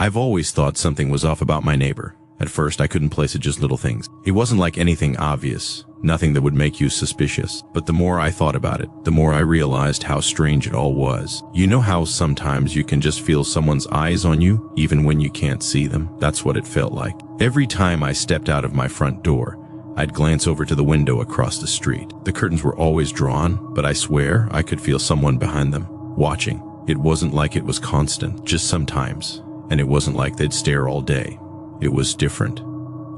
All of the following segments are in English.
I've always thought something was off about my neighbor. At first, I couldn't place it, just little things. It wasn't like anything obvious, nothing that would make you suspicious. But the more I thought about it, the more I realized how strange it all was. You know how sometimes you can just feel someone's eyes on you, even when you can't see them? That's what it felt like. Every time I stepped out of my front door, I'd glance over to the window across the street. The curtains were always drawn, but I swear I could feel someone behind them, watching. It wasn't like it was constant, just sometimes. And it wasn't like they'd stare all day. It was different.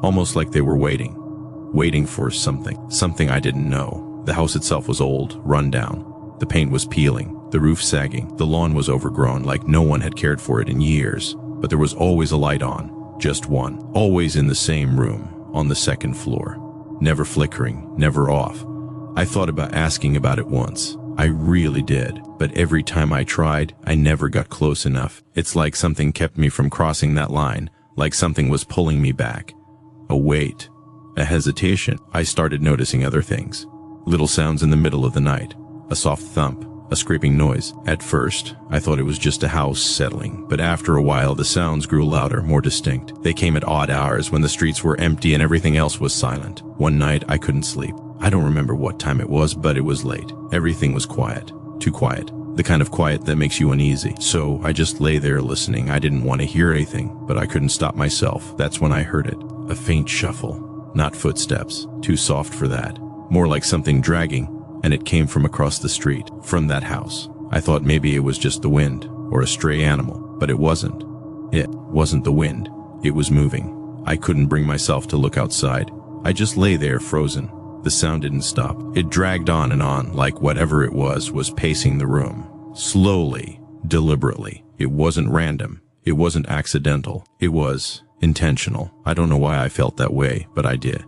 Almost like they were waiting for something I didn't know. The house itself was old, run down. The paint was peeling, the roof sagging, the lawn was overgrown like no one had cared for it in years. But there was always a light on, just one, always in the same room, on the second floor. Never flickering, never off. I thought about asking about it once. I really did, but every time I tried, I never got close enough. It's like something kept me from crossing that line, like something was pulling me back. A wait, a hesitation. I started noticing other things. Little sounds in the middle of the night, a soft thump, a scraping noise. At first, I thought it was just a house settling, but after a while the sounds grew louder, more distinct. They came at odd hours when the streets were empty and everything else was silent. One night, I couldn't sleep. I don't remember what time it was, but it was late. Everything was quiet, too quiet. The kind of quiet that makes you uneasy. So I just lay there listening. I didn't want to hear anything, but I couldn't stop myself. That's when I heard it. A faint shuffle. Not footsteps. Too soft for that. More like something dragging, and it came from across the street, from that house. I thought maybe it was just the wind, or a stray animal, but it wasn't. It wasn't the wind. It was moving. I couldn't bring myself to look outside. I just lay there frozen. The sound didn't stop. It dragged on and on, like whatever it was pacing the room. Slowly, deliberately. It wasn't random. It wasn't accidental. It was intentional. I don't know why I felt that way, but I did.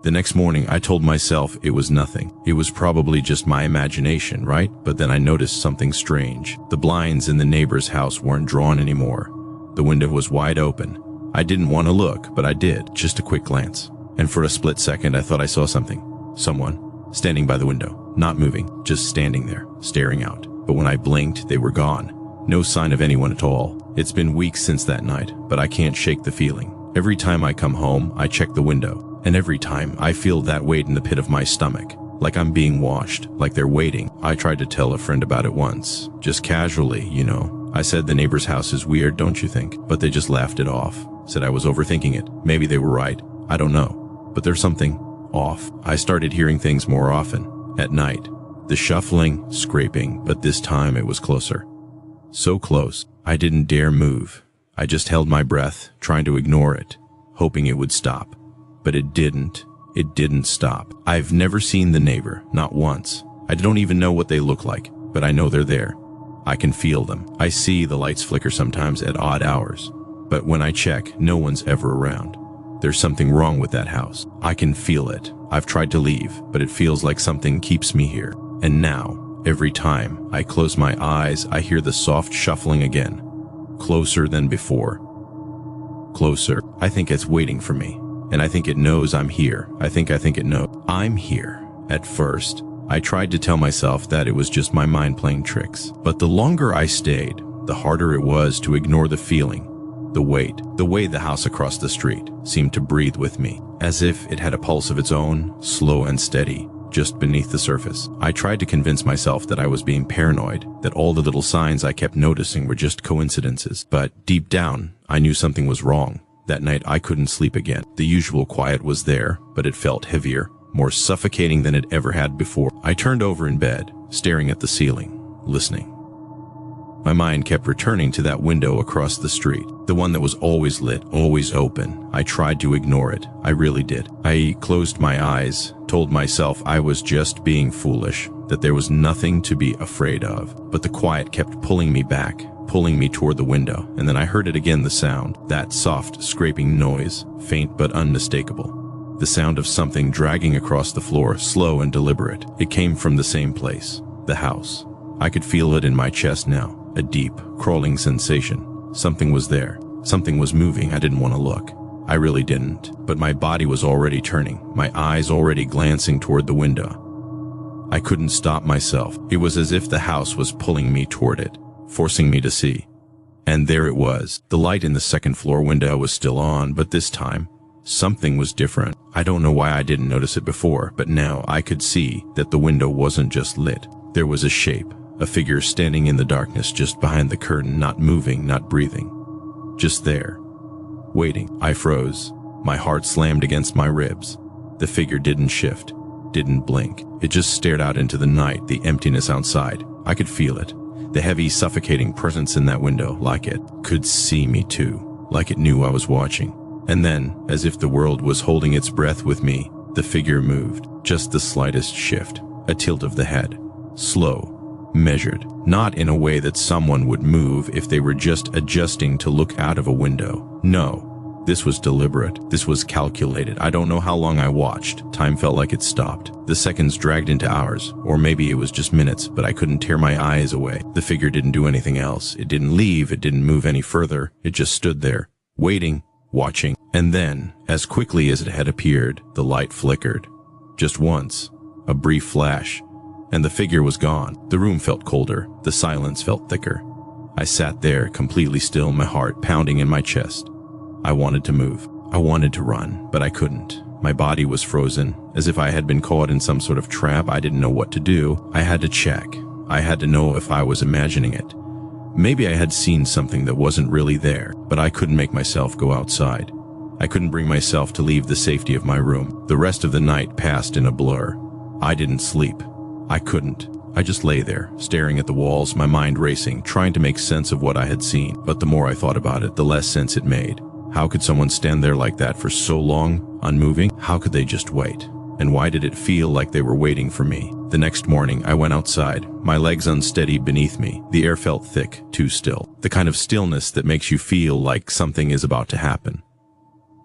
The next morning, I told myself it was nothing. It was probably just my imagination, right? But then I noticed something strange. The blinds in the neighbor's house weren't drawn anymore. The window was wide open. I didn't want to look, but I did. Just a quick glance. And for a split second, I thought I saw something. Someone standing by the window, not moving, just standing there, staring out. But when I blinked, they were gone. No sign of anyone at all. It's been weeks since that night, but I can't shake the feeling. Every time I come home, I check the window. And every time, I feel that weight in the pit of my stomach. Like I'm being washed, like they're waiting. I tried to tell a friend about it once. Just casually, you know. I said the neighbor's house is weird, don't you think? But they just laughed it off. Said I was overthinking it. Maybe they were right. I don't know. But there's something off. I started hearing things more often. At night. The shuffling, scraping, but this time it was closer. So close, I didn't dare move. I just held my breath, trying to ignore it, hoping it would stop. But it didn't. It didn't stop. I've never seen the neighbor, not once. I don't even know what they look like, but I know they're there. I can feel them. I see the lights flicker sometimes at odd hours. But when I check, no one's ever around. There's something wrong with that house. I can feel it. I've tried to leave, but it feels like something keeps me here. And now, every time I close my eyes, I hear the soft shuffling again. Closer than before. Closer. I think it's waiting for me. And I think it knows I'm here. I think it knows I'm here. At first, I tried to tell myself that it was just my mind playing tricks. But the longer I stayed, the harder it was to ignore the feeling. The weight, the way the house across the street seemed to breathe with me, as if it had a pulse of its own, slow and steady, just beneath the surface. I tried to convince myself that I was being paranoid, that all the little signs I kept noticing were just coincidences. But deep down, I knew something was wrong. That night, I couldn't sleep again. The usual quiet was there, but it felt heavier, more suffocating than it ever had before. I turned over in bed, staring at the ceiling, listening. My mind kept returning to that window across the street, the one that was always lit, always open. I tried to ignore it. I really did. I closed my eyes, told myself I was just being foolish, that there was nothing to be afraid of. But the quiet kept pulling me back, pulling me toward the window, and then I heard it again, the sound, that soft, scraping noise, faint but unmistakable. The sound of something dragging across the floor, slow and deliberate. It came from the same place, the house. I could feel it in my chest now. A deep, crawling sensation. Something was there. Something was moving. I didn't want to look. I really didn't. But my body was already turning, my eyes already glancing toward the window. I couldn't stop myself. It was as if the house was pulling me toward it, forcing me to see. And there it was. The light in the second floor window was still on, but this time, something was different. I don't know why I didn't notice it before, but now I could see that the window wasn't just lit. There was a shape, a figure standing in the darkness just behind the curtain, not moving, not breathing. Just there, waiting. I froze. My heart slammed against my ribs. The figure didn't shift, didn't blink. It just stared out into the night, the emptiness outside. I could feel it. The heavy, suffocating presence in that window, like it could see me too, like it knew I was watching. And then, as if the world was holding its breath with me, the figure moved. Just the slightest shift, a tilt of the head. Slow, measured, not in a way that someone would move if they were just adjusting to look out of a window. No. This was deliberate. This was calculated. I don't know how long I watched. Time felt like it stopped. The seconds dragged into hours, or maybe it was just minutes, but I couldn't tear my eyes away. The figure didn't do anything else. It didn't leave. It didn't move any further. It just stood there, waiting, watching. And then, as quickly as it had appeared, the light flickered. Just once, a brief flash, and the figure was gone. The room felt colder. The silence felt thicker. I sat there, completely still, my heart pounding in my chest. I wanted to move. I wanted to run, but I couldn't. My body was frozen, as if I had been caught in some sort of trap. I didn't know what to do. I had to check. I had to know if I was imagining it. Maybe I had seen something that wasn't really there, but I couldn't make myself go outside. I couldn't bring myself to leave the safety of my room. The rest of the night passed in a blur. I didn't sleep. I couldn't. I just lay there, staring at the walls, my mind racing, trying to make sense of what I had seen. But the more I thought about it, the less sense it made. How could someone stand there like that for so long, unmoving? How could they just wait? And why did it feel like they were waiting for me? The next morning, I went outside, my legs unsteady beneath me. The air felt thick, too still. The kind of stillness that makes you feel like something is about to happen.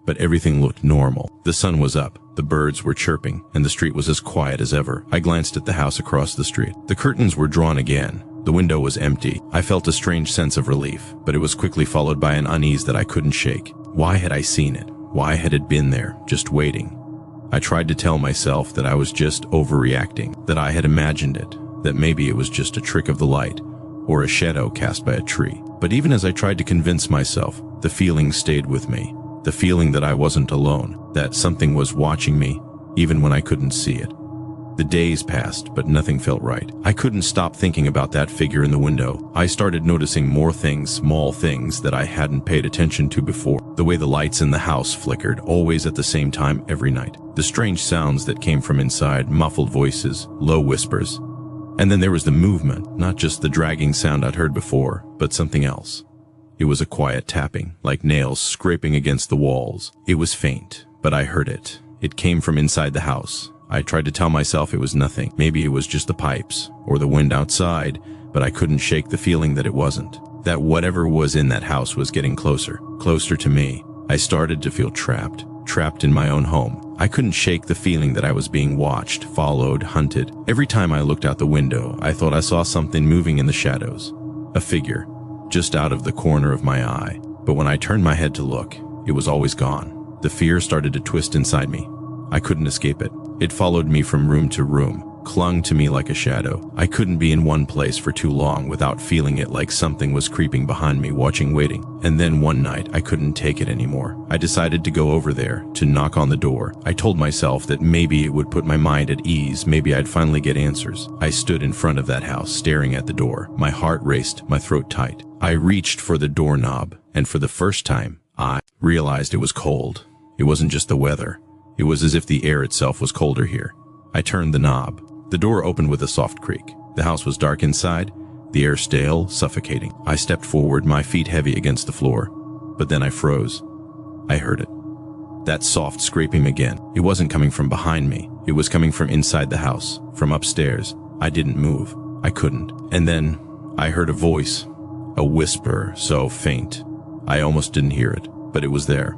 But everything looked normal. The sun was up, the birds were chirping, and the street was as quiet as ever. I glanced at the house across the street. The curtains were drawn again. The window was empty. I felt a strange sense of relief, but it was quickly followed by an unease that I couldn't shake. Why had I seen it? Why had it been there, just waiting? I tried to tell myself that I was just overreacting, that I had imagined it, that maybe it was just a trick of the light, or a shadow cast by a tree. But even as I tried to convince myself, the feeling stayed with me. The feeling that I wasn't alone, that something was watching me, even when I couldn't see it. The days passed, but nothing felt right. I couldn't stop thinking about that figure in the window. I started noticing more things, small things that I hadn't paid attention to before. The way the lights in the house flickered, always at the same time every night. The strange sounds that came from inside, muffled voices, low whispers. And then there was the movement, not just the dragging sound I'd heard before, but something else. It was a quiet tapping, like nails scraping against the walls. It was faint, but I heard it. It came from inside the house. I tried to tell myself it was nothing. Maybe it was just the pipes or the wind outside, but I couldn't shake the feeling that it wasn't. That whatever was in that house was getting closer, closer to me. I started to feel trapped in my own home. I couldn't shake the feeling that I was being watched, followed, hunted. Every time I looked out the window, I thought I saw something moving in the shadows. A figure, just out of the corner of my eye. But when I turned my head to look, it was always gone. The fear started to twist inside me. I couldn't escape it. It followed me from room to room, clung to me like a shadow. I couldn't be in one place for too long without feeling it, like something was creeping behind me, watching, waiting. And then one night, I couldn't take it anymore. I decided to go over there, to knock on the door. I told myself that maybe it would put my mind at ease, maybe I'd finally get answers. I stood in front of that house, staring at the door. My heart raced, my throat tight. I reached for the doorknob, and for the first time, I realized it was cold. It wasn't just the weather. It was as if the air itself was colder here. I turned the knob. The door opened with a soft creak. The house was dark inside, the air stale, suffocating. I stepped forward, my feet heavy against the floor. But then I froze. I heard it. That soft scraping again. It wasn't coming from behind me. It was coming from inside the house, from upstairs. I didn't move. I couldn't. And then I heard a voice, a whisper so faint. I almost didn't hear it, but it was there.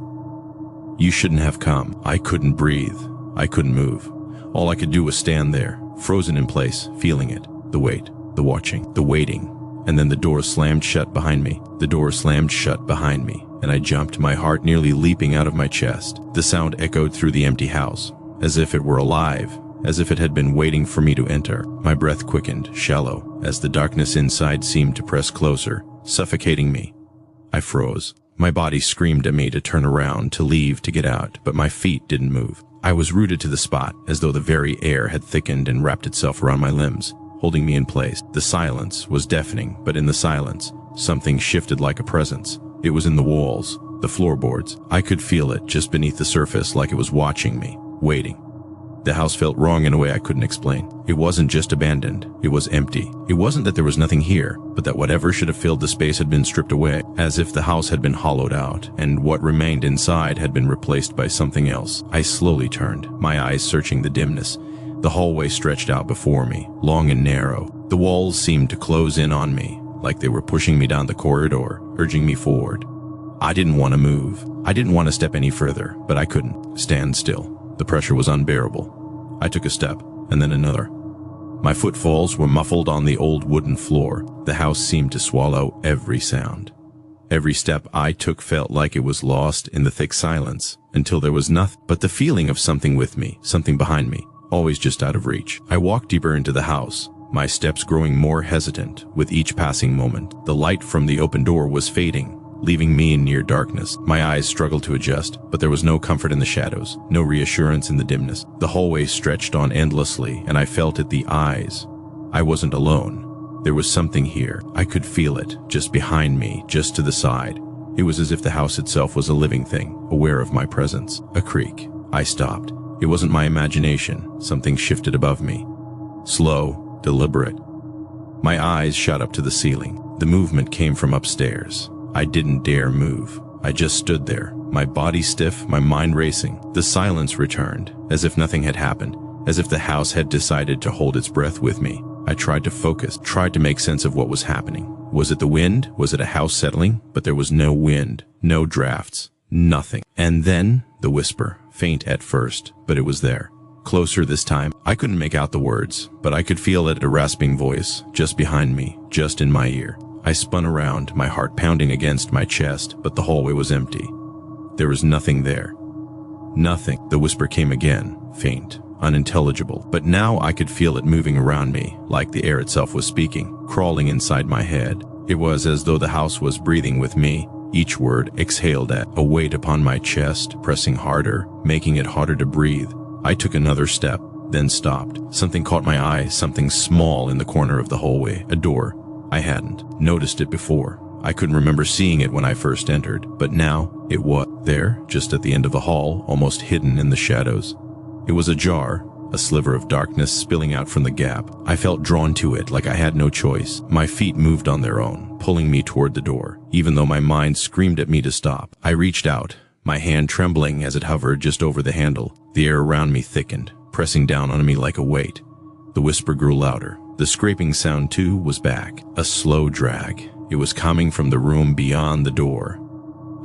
You shouldn't have come. I couldn't breathe. I couldn't move. All I could do was stand there, frozen in place, feeling it. The wait, the watching, the waiting. And then the door slammed shut behind me. The door slammed shut behind me, and I jumped, my heart nearly leaping out of my chest. The sound echoed through the empty house, as if it were alive, as if it had been waiting for me to enter. My breath quickened, shallow, as the darkness inside seemed to press closer, suffocating me. I froze. My body screamed at me to turn around, to leave, to get out, but my feet didn't move. I was rooted to the spot, as though the very air had thickened and wrapped itself around my limbs, holding me in place. The silence was deafening, but in the silence, something shifted like a presence. It was in the walls, the floorboards. I could feel it just beneath the surface, like it was watching me, waiting. The house felt wrong in a way I couldn't explain. It wasn't just abandoned, it was empty. It wasn't that there was nothing here, but that whatever should have filled the space had been stripped away, as if the house had been hollowed out, and what remained inside had been replaced by something else. I slowly turned, my eyes searching the dimness. The hallway stretched out before me, long and narrow. The walls seemed to close in on me, like they were pushing me down the corridor, urging me forward. I didn't want to move. I didn't want to step any further, but I couldn't stand still. The pressure was unbearable. I took a step, and then another. My footfalls were muffled on the old wooden floor. The house seemed to swallow every sound. Every step I took felt like it was lost in the thick silence, until there was nothing but the feeling of something with me, something behind me, always just out of reach. I walked deeper into the house, my steps growing more hesitant with each passing moment. The light from the open door was fading, leaving me in near darkness. My eyes struggled to adjust, but there was no comfort in the shadows, no reassurance in the dimness. The hallway stretched on endlessly, and I felt it, the eyes. I wasn't alone. There was something here. I could feel it, just behind me, just to the side. It was as if the house itself was a living thing, aware of my presence. A creak. I stopped. It wasn't my imagination. Something shifted above me. Slow, deliberate. My eyes shot up to the ceiling. The movement came from upstairs. I didn't dare move. I just stood there, my body stiff, my mind racing. The silence returned, as if nothing had happened, as if the house had decided to hold its breath with me. I tried to focus, tried to make sense of what was happening. Was it the wind? Was it a house settling? But there was no wind, no drafts, nothing. And then the whisper, faint at first, but it was there. Closer this time. I couldn't make out the words, but I could feel it, a rasping voice, just behind me, just in my ear. I spun around, my heart pounding against my chest, but the hallway was empty. There was nothing there. Nothing. The whisper came again, faint, unintelligible, but now I could feel it moving around me, like the air itself was speaking, crawling inside my head. It was as though the house was breathing with me. Each word exhaled at a weight upon my chest, pressing harder, making it harder to breathe. I took another step, then stopped. Something caught my eye, something small in the corner of the hallway, a door. I hadn't noticed it before. I couldn't remember seeing it when I first entered, but now it was there, just at the end of the hall, almost hidden in the shadows. It was ajar, a sliver of darkness spilling out from the gap. I felt drawn to it, like I had no choice. My feet moved on their own, pulling me toward the door, even though my mind screamed at me to stop. I reached out, my hand trembling as it hovered just over the handle. The air around me thickened, pressing down on me like a weight. The whisper grew louder. The scraping sound, too, was back. A slow drag. It was coming from the room beyond the door.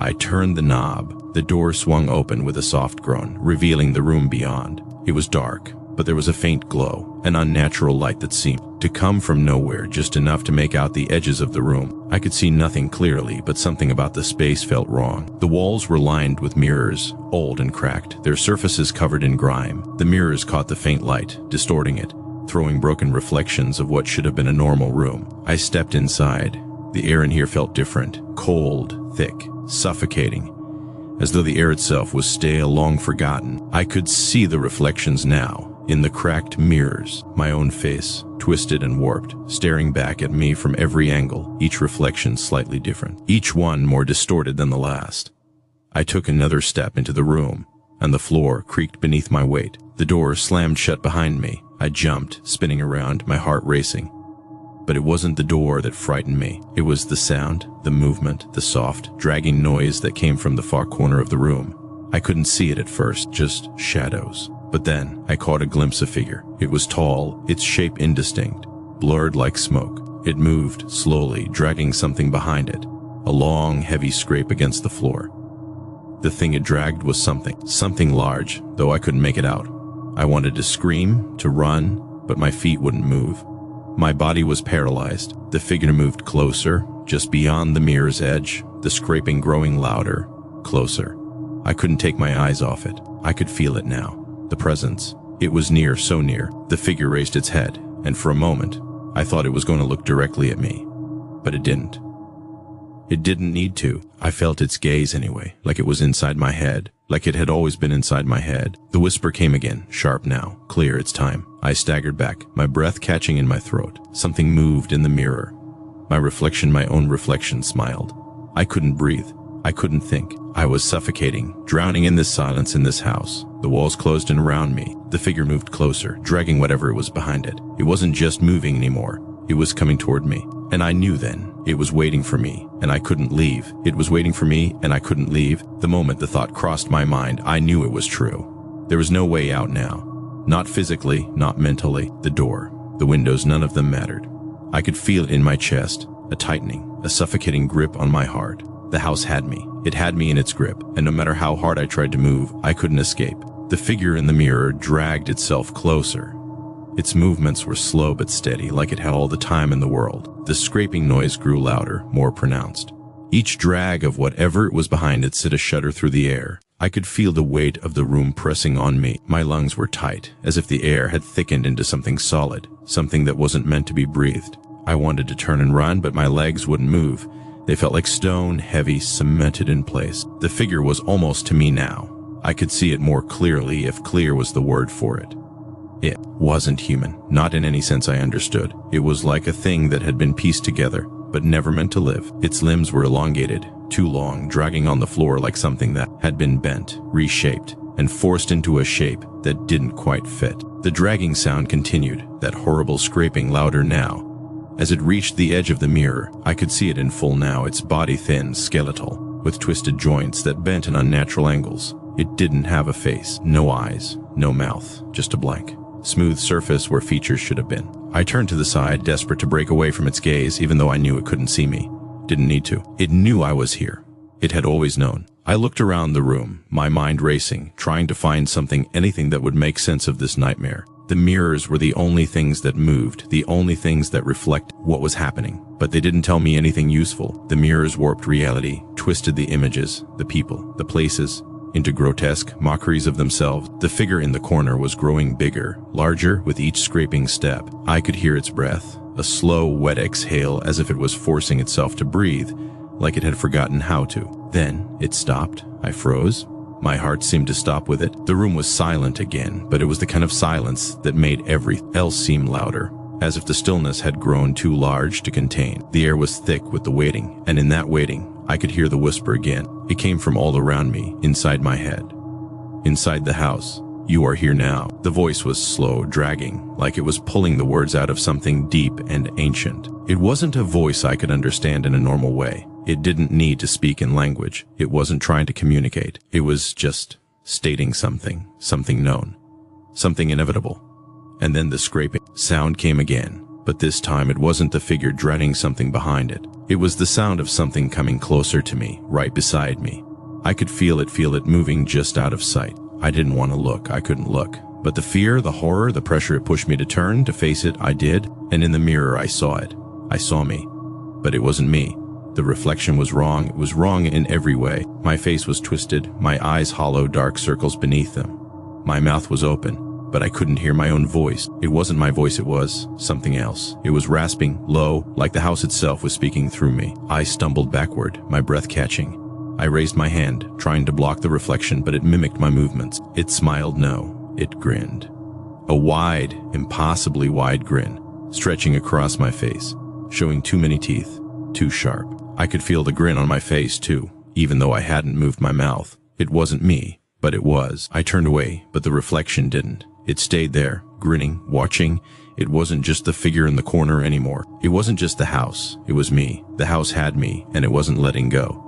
I turned the knob. The door swung open with a soft groan, revealing the room beyond. It was dark, but there was a faint glow, an unnatural light that seemed to come from nowhere, just enough to make out the edges of the room. I could see nothing clearly, but something about the space felt wrong. The walls were lined with mirrors, old and cracked, their surfaces covered in grime. The mirrors caught the faint light, distorting it, throwing broken reflections of what should have been a normal room. I stepped inside. The air in here felt different, cold, thick, suffocating, as though the air itself was stale, long forgotten. I could see the reflections now, in the cracked mirrors, my own face, twisted and warped, staring back at me from every angle, each reflection slightly different, each one more distorted than the last. I took another step into the room, and the floor creaked beneath my weight. The door slammed shut behind me. I jumped, spinning around, my heart racing. But it wasn't the door that frightened me. It was the sound, the movement, the soft, dragging noise that came from the far corner of the room. I couldn't see it at first, just shadows. But then I caught a glimpse of figure. It was tall, its shape indistinct, blurred like smoke. It moved slowly, dragging something behind it, a long, heavy scrape against the floor. The thing it dragged was something large, though I couldn't make it out. I wanted to scream, to run, but my feet wouldn't move. My body was paralyzed. The figure moved closer, just beyond the mirror's edge, the scraping growing louder, closer. I couldn't take my eyes off it. I could feel it now, the presence. It was near, so near. The figure raised its head, and for a moment, I thought it was going to look directly at me, but it didn't. It didn't need to. I felt its gaze anyway, like it was inside my head, like it had always been inside my head. The whisper came again, sharp now, clear, it's time. I staggered back, my breath catching in my throat. Something moved in the mirror. My reflection, my own reflection, smiled. I couldn't breathe. I couldn't think. I was suffocating, drowning in this silence in this house. The walls closed in around me. The figure moved closer, dragging whatever was behind it. It wasn't just moving anymore. It was coming toward me. And I knew then. It was waiting for me, and I couldn't leave. It was waiting for me, and I couldn't leave. The moment the thought crossed my mind, I knew it was true. There was no way out now. Not physically, not mentally. The door, the windows, none of them mattered. I could feel it in my chest, a tightening, a suffocating grip on my heart. The house had me. It had me in its grip, and no matter how hard I tried to move, I couldn't escape. The figure in the mirror dragged itself closer. Its movements were slow but steady, like it had all the time in the world. The scraping noise grew louder, more pronounced. Each drag of whatever it was behind it sent a shudder through the air. I could feel the weight of the room pressing on me. My lungs were tight, as if the air had thickened into something solid, something that wasn't meant to be breathed. I wanted to turn and run, but my legs wouldn't move. They felt like stone, heavy, cemented in place. The figure was almost to me now. I could see it more clearly, if clear was the word for it. It wasn't human, not in any sense I understood. It was like a thing that had been pieced together, but never meant to live. Its limbs were elongated, too long, dragging on the floor like something that had been bent, reshaped, and forced into a shape that didn't quite fit. The dragging sound continued, that horrible scraping louder now. As it reached the edge of the mirror, I could see it in full now, its body thin, skeletal, with twisted joints that bent in unnatural angles. It didn't have a face, no eyes, no mouth, just a blank, smooth surface where features should have been. I turned to the side, desperate to break away from its gaze, even though I knew it couldn't see me. Didn't need to. It knew I was here. It had always known. I looked around the room, my mind racing, trying to find something, anything that would make sense of this nightmare. The mirrors were the only things that moved, the only things that reflect what was happening. But they didn't tell me anything useful. The mirrors warped reality, twisted the images, the people, the places, into grotesque mockeries of themselves. The figure in the corner was growing bigger, larger with each scraping step. I could hear its breath, a slow, wet exhale as if it was forcing itself to breathe, like it had forgotten how to. Then it stopped. I froze. My heart seemed to stop with it. The room was silent again, but it was the kind of silence that made everything else seem louder, as if the stillness had grown too large to contain. The air was thick with the waiting, and in that waiting, I could hear the whisper again. It came from all around me, inside my head. Inside the house. You are here now. The voice was slow, dragging, like it was pulling the words out of something deep and ancient. It wasn't a voice I could understand in a normal way. It didn't need to speak in language. It wasn't trying to communicate. It was just stating something known, something inevitable. And then the scraping sound came again, but this time it wasn't the figure dragging something behind it. It was the sound of something coming closer to me, right beside me. I could feel it moving just out of sight. I didn't want to look. I couldn't look. But the fear, the horror, the pressure it pushed me to turn, to face it, I did. And in the mirror I saw it. I saw me. But it wasn't me. The reflection was wrong. It was wrong in every way. My face was twisted, my eyes hollow, dark circles beneath them. My mouth was open, but I couldn't hear my own voice. It wasn't my voice, it was something else. It was rasping, low, like the house itself was speaking through me. I stumbled backward, my breath catching. I raised my hand, trying to block the reflection, but it mimicked my movements. It smiled no, it grinned. A wide, impossibly wide grin, stretching across my face, showing too many teeth, too sharp. I could feel the grin on my face too, even though I hadn't moved my mouth. It wasn't me, but it was. I turned away, but the reflection didn't. It stayed there, grinning, watching. It wasn't just the figure in the corner anymore. It wasn't just the house. It was me. The house had me, and it wasn't letting go.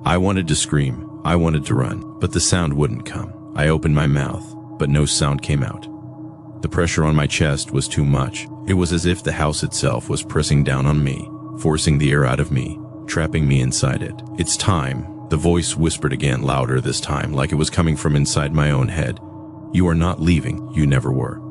I wanted to scream. I wanted to run, but the sound wouldn't come. I opened my mouth, but no sound came out. The pressure on my chest was too much. It was as if the house itself was pressing down on me, forcing the air out of me, trapping me inside it. It's time. The voice whispered again, louder this time, like it was coming from inside my own head. You are not leaving. You never were.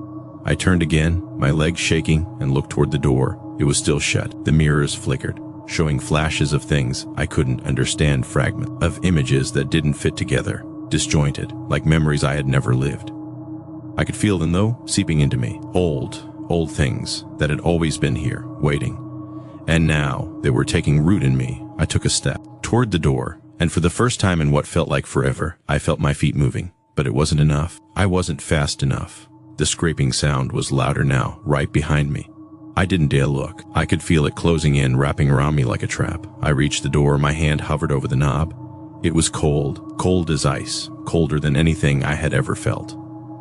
I turned again, my legs shaking, and looked toward the door. It was still shut. The mirrors flickered, showing flashes of things I couldn't understand, fragments of images that didn't fit together, disjointed, like memories I had never lived. I could feel them, though, seeping into me. Old things that had always been here, waiting. And now they were taking root in me, I took a step toward the door, and for the first time in what felt like forever, I felt my feet moving. But it wasn't enough. I wasn't fast enough. The scraping sound was louder now, right behind me. I didn't dare look. I could feel it closing in, wrapping around me like a trap. I reached the door, my hand hovered over the knob. It was cold, cold as ice, colder than anything I had ever felt.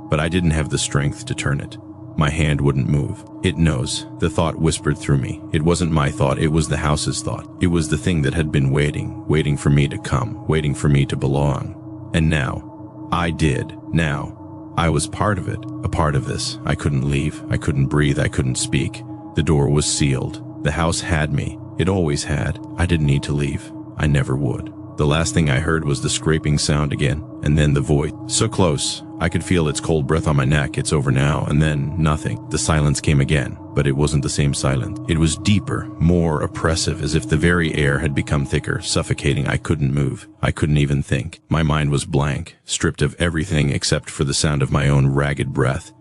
But I didn't have the strength to turn it. My hand wouldn't move. It knows. The thought whispered through me. It wasn't my thought, it was the house's thought. It was the thing that had been waiting for me to come, waiting for me to belong. And now, I did. Now, I was part of it, a part of this. I couldn't leave, I couldn't breathe, I couldn't speak. The door was sealed. The house had me. It always had. I didn't need to leave. I never would. The last thing I heard was the scraping sound again, and then the voice. So close, I could feel its cold breath on my neck. It's over now, and then nothing. The silence came again, but it wasn't the same silence. It was deeper, more oppressive, as if the very air had become thicker, suffocating. I couldn't move. I couldn't even think. My mind was blank, stripped of everything except for the sound of my own ragged breath.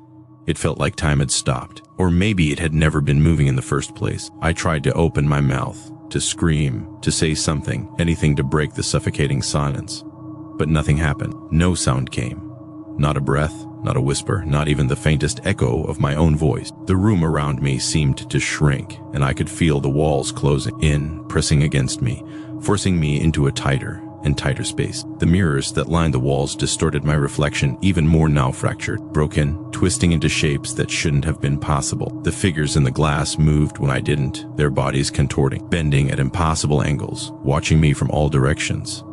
It felt like time had stopped, or maybe it had never been moving in the first place. I tried to open my mouth, to scream, to say something, anything to break the suffocating silence. But nothing happened. No sound came. Not a breath, not a whisper, not even the faintest echo of my own voice. The room around me seemed to shrink, and I could feel the walls closing in, pressing against me, forcing me into a tighter and tighter space. The mirrors that lined the walls distorted my reflection even more, now fractured, broken, twisting into shapes that shouldn't have been possible. The figures in the glass moved when I didn't, their bodies contorting, bending at impossible angles, watching me from all directions.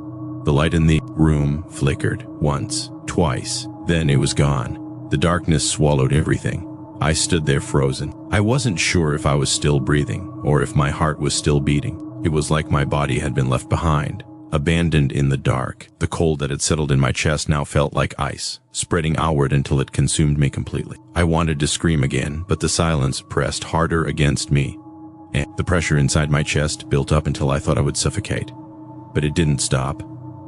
The light in the room flickered once, twice, then it was gone. The darkness swallowed everything. I stood there frozen. I wasn't sure if I was still breathing, or if my heart was still beating. It was like my body had been left behind, abandoned in the dark. The cold that had settled in my chest now felt like ice, spreading outward until it consumed me completely. I wanted to scream again, but the silence pressed harder against me, and the pressure inside my chest built up until I thought I would suffocate. But it didn't stop.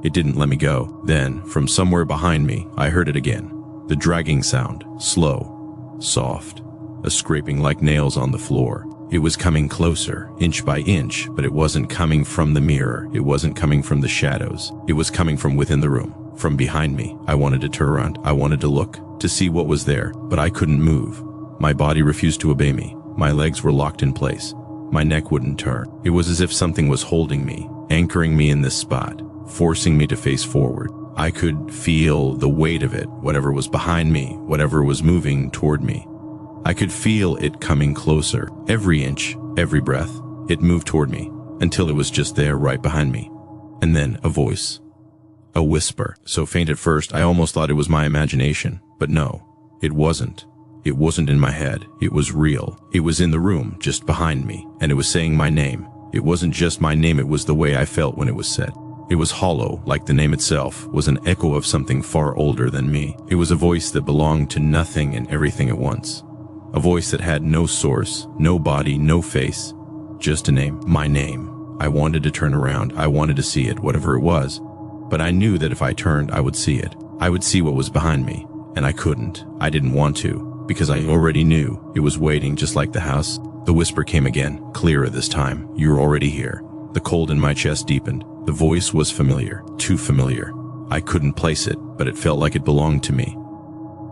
It didn't let me go. Then, from somewhere behind me, I heard it again. The dragging sound, slow, soft, a scraping like nails on the floor. It was coming closer, inch by inch, but it wasn't coming from the mirror. It wasn't coming from the shadows. It was coming from within the room, from behind me. I wanted to turn around. I wanted to look, to see what was there, but I couldn't move. My body refused to obey me. My legs were locked in place. My neck wouldn't turn. It was as if something was holding me, anchoring me in this spot, forcing me to face forward. I could feel the weight of it, whatever was behind me, whatever was moving toward me. I could feel it coming closer. Every inch, every breath, it moved toward me, until it was just there right behind me. And then a voice. A whisper, so faint at first I almost thought it was my imagination. But no, it wasn't. It wasn't in my head. It was real. It was in the room, just behind me, and it was saying my name. It wasn't just my name, it was the way I felt when it was said. It was hollow, like the name itself was an echo of something far older than me. It was a voice that belonged to nothing and everything at once. A voice that had no source, no body, no face, just a name, my name. I wanted to turn around, I wanted to see it, whatever it was, but I knew that if I turned, I would see it. I would see what was behind me, and I couldn't. I didn't want to, because I already knew it was waiting just like the house. The whisper came again, clearer this time. You're already here. The cold in my chest deepened. The voice was familiar, too familiar. I couldn't place it, but it felt like it belonged to me.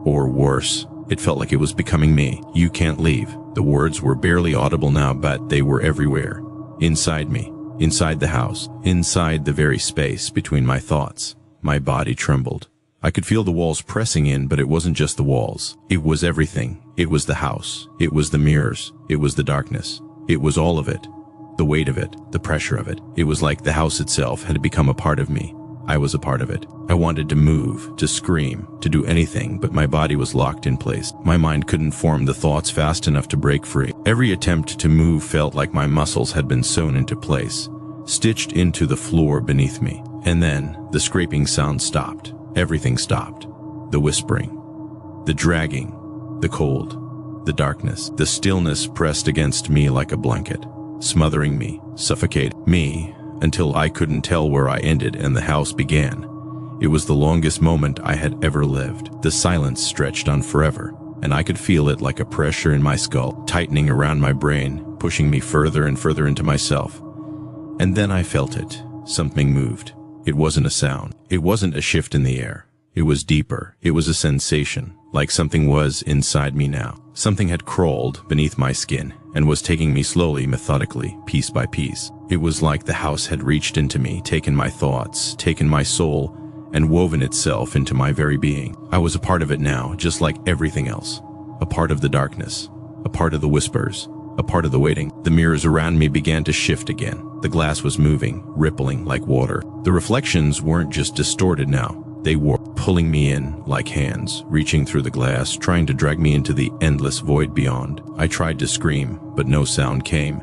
Or worse, it felt like it was becoming me. You can't leave. The words were barely audible now, but they were everywhere. Inside me, inside the house, inside the very space between my thoughts. My body trembled. I could feel the walls pressing in, but it wasn't just the walls. It was everything. It was the house. It was the mirrors. It was the darkness. It was all of it. The weight of it, the pressure of it. It was like the house itself had become a part of me. I was a part of it. I wanted to move, to scream, to do anything, but my body was locked in place. My mind couldn't form the thoughts fast enough to break free. Every attempt to move felt like my muscles had been sewn into place, stitched into the floor beneath me. And then the scraping sound stopped. Everything stopped. The whispering, the dragging, the cold, the darkness, the stillness pressed against me like a blanket, smothering me, suffocating me, until I couldn't tell where I ended and the house began. It was the longest moment I had ever lived. The silence stretched on forever, and I could feel it like a pressure in my skull, tightening around my brain, pushing me further and further into myself. And then I felt it. Something moved. It wasn't a sound. It wasn't a shift in the air. It was deeper. It was a sensation, like something was inside me now. Something had crawled beneath my skin and was taking me slowly, methodically, piece by piece. It was like the house had reached into me, taken my thoughts, taken my soul, and woven itself into my very being. I was a part of it now, just like everything else. A part of the darkness, a part of the whispers, a part of the waiting. The mirrors around me began to shift again. The glass was moving, rippling like water. The reflections weren't just distorted now. They were pulling me in like hands, reaching through the glass, trying to drag me into the endless void beyond. I tried to scream, but no sound came.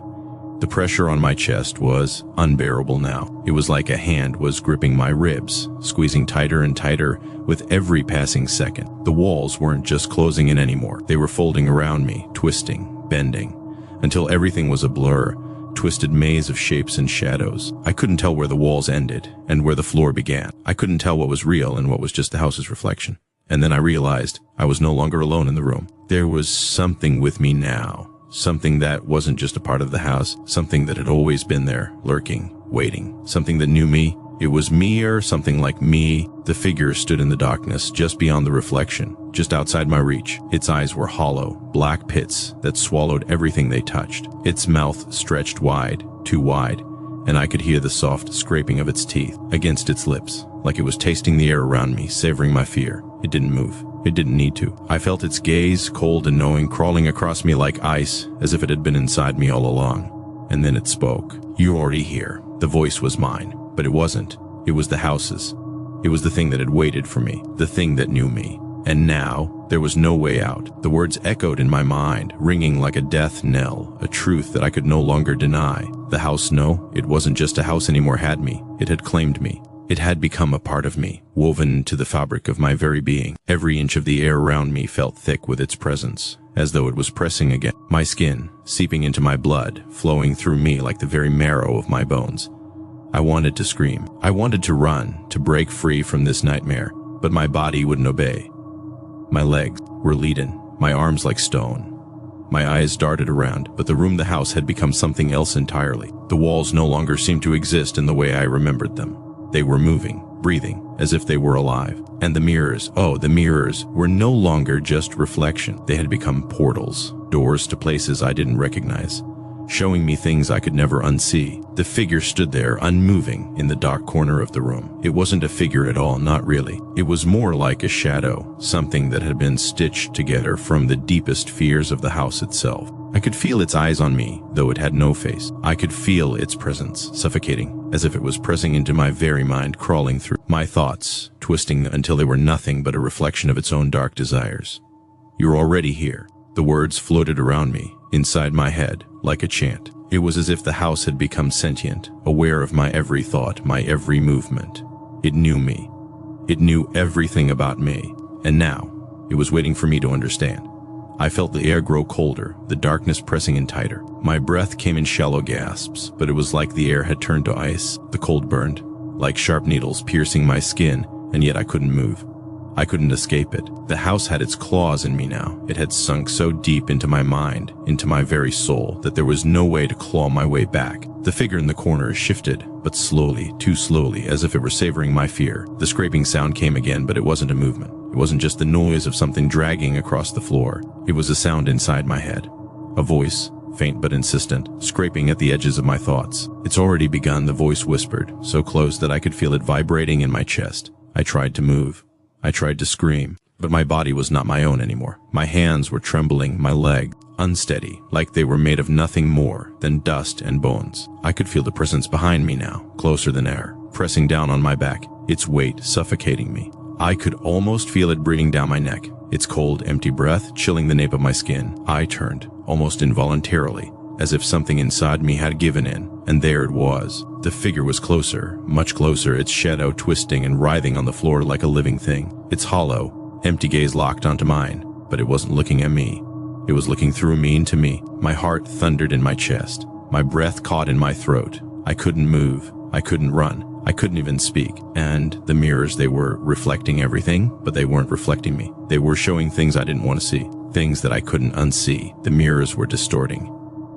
The pressure on my chest was unbearable now. It was like a hand was gripping my ribs, squeezing tighter and tighter with every passing second. The walls weren't just closing in anymore. They were folding around me, twisting, bending, until everything was a blur, twisted maze of shapes and shadows. I couldn't tell where the walls ended and where the floor began. I couldn't tell what was real and what was just the house's reflection. And then I realized I was no longer alone in the room. There was something with me now. Something that wasn't just a part of the house, something that had always been there, lurking, waiting. Something that knew me. It was me or something like me. The figure stood in the darkness, just beyond the reflection, just outside my reach. Its eyes were hollow, black pits that swallowed everything they touched. Its mouth stretched wide, too wide, and I could hear the soft scraping of its teeth against its lips, like it was tasting the air around me, savoring my fear. It didn't move. It didn't need to. I felt its gaze, cold and knowing, crawling across me like ice, as if it had been inside me all along. And then it spoke. "You're already here." The voice was mine, but it wasn't. It was the house's. It was the thing that had waited for me, the thing that knew me. And now, there was no way out. The words echoed in my mind, ringing like a death knell, a truth that I could no longer deny. The house, no, it wasn't just a house anymore, had me. It had claimed me. It had become a part of me, woven into the fabric of my very being. Every inch of the air around me felt thick with its presence, as though it was pressing against my skin, seeping into my blood, flowing through me like the very marrow of my bones. I wanted to scream. I wanted to run, to break free from this nightmare, but my body wouldn't obey. My legs were leaden, my arms like stone. My eyes darted around, but the room, the house, had become something else entirely. The walls no longer seemed to exist in the way I remembered them. They were moving, breathing, as if they were alive. And the mirrors, oh, the mirrors, were no longer just reflection. They had become portals, doors to places I didn't recognize, showing me things I could never unsee. The figure stood there, unmoving, in the dark corner of the room. It wasn't a figure at all, not really. It was more like a shadow, something that had been stitched together from the deepest fears of the house itself. I could feel its eyes on me, though it had no face. I could feel its presence, suffocating, as if it was pressing into my very mind, crawling through my thoughts, twisting until they were nothing but a reflection of its own dark desires. "You're already here." The words floated around me, inside my head, like a chant. It was as if the house had become sentient, aware of my every thought, my every movement. It knew me. It knew everything about me, and now it was waiting for me to understand. I felt the air grow colder, the darkness pressing in tighter. My breath came in shallow gasps, but it was like the air had turned to ice. The cold burned, like sharp needles piercing my skin, and yet I couldn't move. I couldn't escape it. The house had its claws in me now. It had sunk so deep into my mind, into my very soul, that there was no way to claw my way back. The figure in the corner shifted, but slowly, too slowly, as if it were savoring my fear. The scraping sound came again, but it wasn't a movement. It wasn't just the noise of something dragging across the floor. It was a sound inside my head. A voice, faint but insistent, scraping at the edges of my thoughts. "It's already begun," the voice whispered, so close that I could feel it vibrating in my chest. I tried to move. I tried to scream, but my body was not my own anymore. My hands were trembling, my legs unsteady, like they were made of nothing more than dust and bones. I could feel the presence behind me now, closer than air, pressing down on my back, its weight suffocating me. I could almost feel it breathing down my neck, its cold, empty breath chilling the nape of my skin. I turned, almost involuntarily, as if something inside me had given in, and there it was. The figure was closer, much closer, its shadow twisting and writhing on the floor like a living thing. Its hollow, empty gaze locked onto mine, but it wasn't looking at me. It was looking through me into me. My heart thundered in my chest. My breath caught in my throat. I couldn't move. I couldn't run. I couldn't even speak. And the mirrors, they were reflecting everything, but they weren't reflecting me. They were showing things I didn't want to see, things that I couldn't unsee. The mirrors were distorting,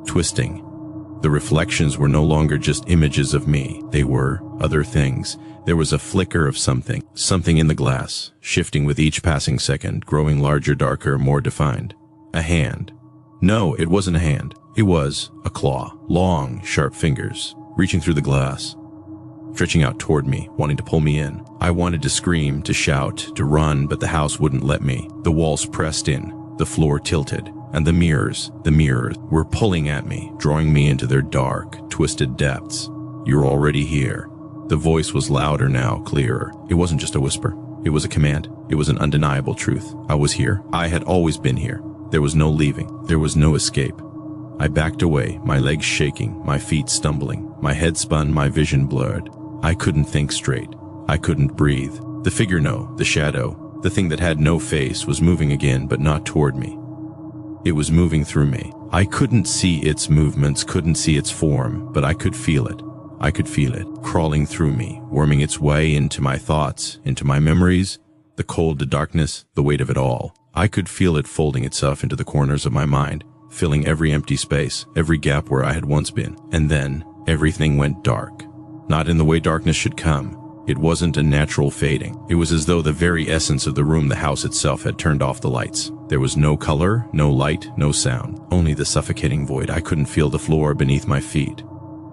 twisting, The reflections were no longer just images of me. They were other things. There was a flicker of something in the glass, shifting with each passing second, growing larger, darker, more defined. A hand. No, it wasn't a hand. It was a claw. Long, sharp fingers, reaching through the glass, stretching out toward me, wanting to pull me in. I wanted to scream, to shout, to run, but the house wouldn't let me. The walls pressed in, the floor tilted, and the mirrors were pulling at me, drawing me into their dark, twisted depths. "You're already here." The voice was louder now, clearer. It wasn't just a whisper. It was a command. It was an undeniable truth. I was here. I had always been here. There was no leaving. There was no escape. I backed away, my legs shaking, my feet stumbling, my head spun, my vision blurred. I couldn't think straight. I couldn't breathe. The figure, no, the shadow, the thing that had no face, was moving again, but not toward me. It was moving through me. I couldn't see its movements, couldn't see its form, but I could feel it. I could feel it, crawling through me, worming its way into my thoughts, into my memories, the cold, the darkness, the weight of it all. I could feel it folding itself into the corners of my mind, filling every empty space, every gap where I had once been. And then, everything went dark. Not in the way darkness should come. It wasn't a natural fading. It was as though the very essence of the room, the house itself, had turned off the lights. There was no color, no light, no sound, only the suffocating void. I couldn't feel the floor beneath my feet.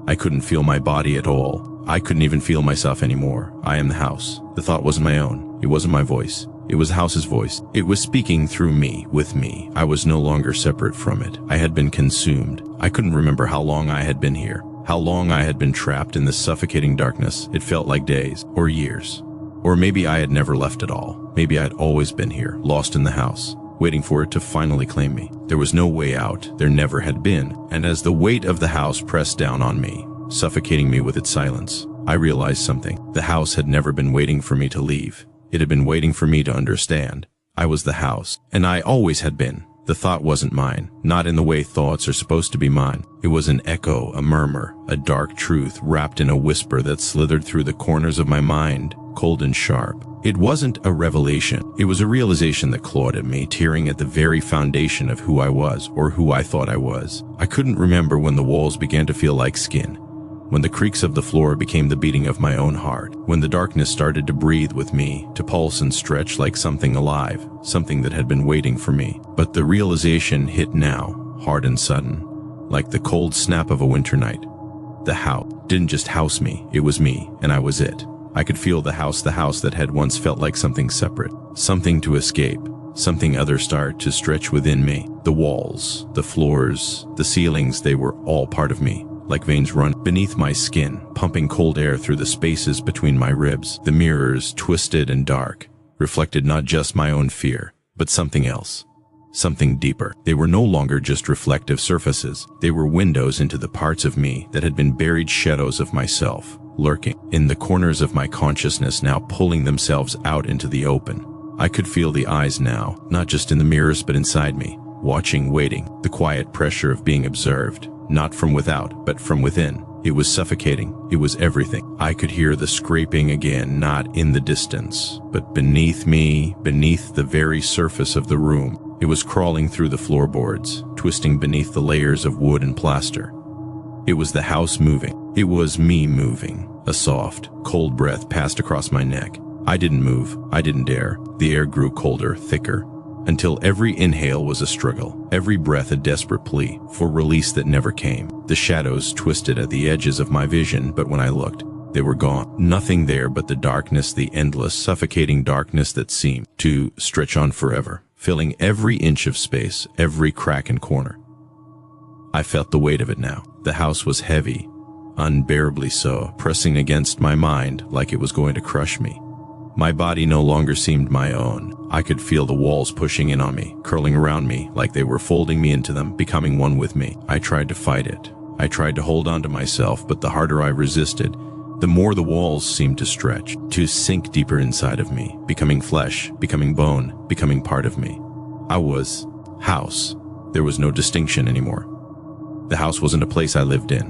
I couldn't feel my body at all. I couldn't even feel myself anymore. I am the house. The thought wasn't my own. It wasn't my voice. It was the house's voice. It was speaking through me, with me. I was no longer separate from it. I had been consumed. I couldn't remember how long I had been here, how long I had been trapped in this suffocating darkness. It felt like days, or years. Or maybe I had never left at all. Maybe I had always been here, lost in the house, waiting for it to finally claim me. There was no way out. There never had been. And as the weight of the house pressed down on me, suffocating me with its silence, I realized something. The house had never been waiting for me to leave. It had been waiting for me to understand. I was the house, and I always had been. The thought wasn't mine, not in the way thoughts are supposed to be mine. It was an echo, a murmur, a dark truth wrapped in a whisper that slithered through the corners of my mind, cold and sharp. It wasn't a revelation. It was a realization that clawed at me, tearing at the very foundation of who I was, or who I thought I was. I couldn't remember when the walls began to feel like skin, when the creaks of the floor became the beating of my own heart, when the darkness started to breathe with me, to pulse and stretch like something alive, something that had been waiting for me. But the realization hit now, hard and sudden, like the cold snap of a winter night. The house didn't just house me, it was me, and I was it. I could feel the house that had once felt like something separate, something to escape, something other start to stretch within me. The walls, the floors, the ceilings, they were all part of me. Like veins run beneath my skin, pumping cold air through the spaces between my ribs. The mirrors, twisted and dark, reflected not just my own fear, but something else, something deeper. They were no longer just reflective surfaces. They were windows into the parts of me that had been buried, shadows of myself, lurking in the corners of my consciousness, now pulling themselves out into the open. I could feel the eyes now, not just in the mirrors but inside me, watching, waiting, the quiet pressure of being observed. Not from without, but from within. It was suffocating. It was everything. I could hear the scraping again, not in the distance, but beneath me, beneath the very surface of the room. It was crawling through the floorboards, twisting beneath the layers of wood and plaster. It was the house moving. It was me moving. A soft, cold breath passed across my neck. I didn't move. I didn't dare. The air grew colder, thicker, until every inhale was a struggle, every breath a desperate plea for release that never came. The shadows twisted at the edges of my vision, but when I looked, they were gone. Nothing there but the darkness, the endless, suffocating darkness that seemed to stretch on forever, filling every inch of space, every crack and corner. I felt the weight of it now. The house was heavy, unbearably so, pressing against my mind like it was going to crush me. My body no longer seemed my own. I could feel the walls pushing in on me, curling around me like they were folding me into them, becoming one with me. I tried to fight it. I tried to hold on to myself, but the harder I resisted, the more the walls seemed to stretch, to sink deeper inside of me, becoming flesh, becoming bone, becoming part of me. I was house. There was no distinction anymore. The house wasn't a place I lived in.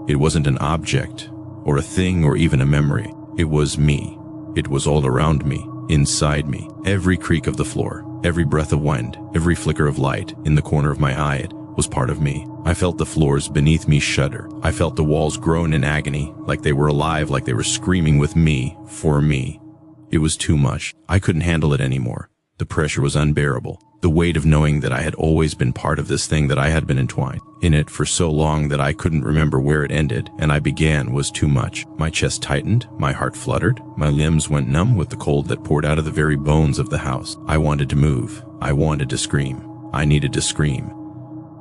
It wasn't an object, or a thing, or even a memory. It was me. It was all around me, inside me. Every creak of the floor, every breath of wind, every flicker of light in the corner of my eye, it was part of me. I felt the floors beneath me shudder. I felt the walls groan in agony, like they were alive, like they were screaming with me, for me. It was too much. I couldn't handle it anymore. The pressure was unbearable. The weight of knowing that I had always been part of this thing, that I had been entwined in it for so long that I couldn't remember where it ended and I began, was too much. My chest tightened, my heart fluttered, my limbs went numb with the cold that poured out of the very bones of the house. I wanted to move. I wanted to scream. I needed to scream.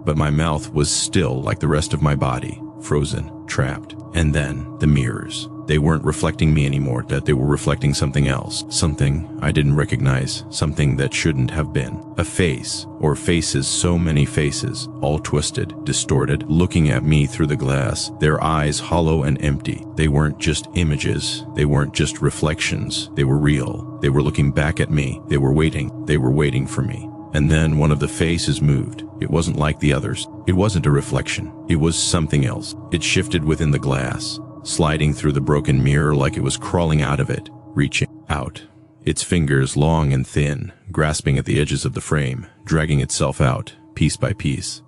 But my mouth was still like the rest of my body, frozen, trapped. And then the mirrors. They weren't reflecting me anymore, that they were reflecting something else, something I didn't recognize, something that shouldn't have been. A face, or faces, so many faces, all twisted, distorted, looking at me through the glass, their eyes hollow and empty. They weren't just images, they weren't just reflections, they were real. They were looking back at me, they were waiting for me. And then one of the faces moved. It wasn't like the others. It wasn't a reflection. It was something else. It shifted within the glass, sliding through the broken mirror like it was crawling out of it, reaching out. Its fingers long and thin, grasping at the edges of the frame, dragging itself out, piece by piece.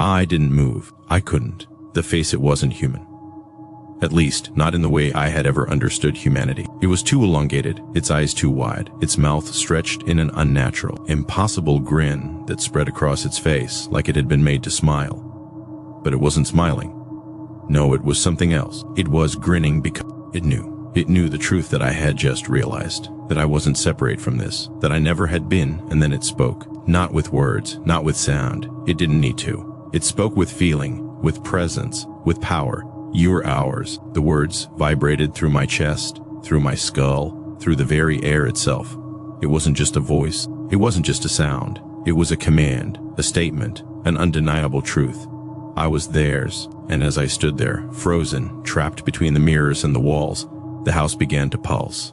I didn't move. I couldn't. The face, it wasn't human. At least, not in the way I had ever understood humanity. It was too elongated, its eyes too wide, its mouth stretched in an unnatural, impossible grin that spread across its face like it had been made to smile. But it wasn't smiling. No, it was something else. It was grinning because it knew. It knew the truth that I had just realized, that I wasn't separate from this, that I never had been, and then it spoke. Not with words, not with sound. It didn't need to. It spoke with feeling, with presence, with power. "You're ours." The words vibrated through my chest, through my skull, through the very air itself. It wasn't just a voice. It wasn't just a sound. It was a command, a statement, an undeniable truth. I was theirs, and as I stood there, frozen, trapped between the mirrors and the walls, the house began to pulse.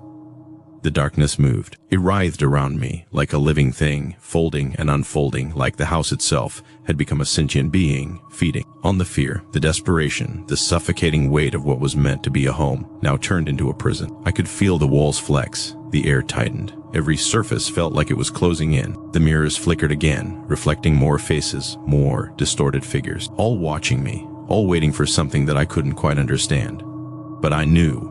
The darkness moved. It writhed around me like a living thing, folding and unfolding, like the house itself had become a sentient being, feeding on the fear, the desperation, the suffocating weight of what was meant to be a home, now turned into a prison. I could feel the walls flex. The air tightened. Every surface felt like it was closing in. The mirrors flickered again, reflecting more faces, more distorted figures, all watching me, all waiting for something that I couldn't quite understand. But I knew.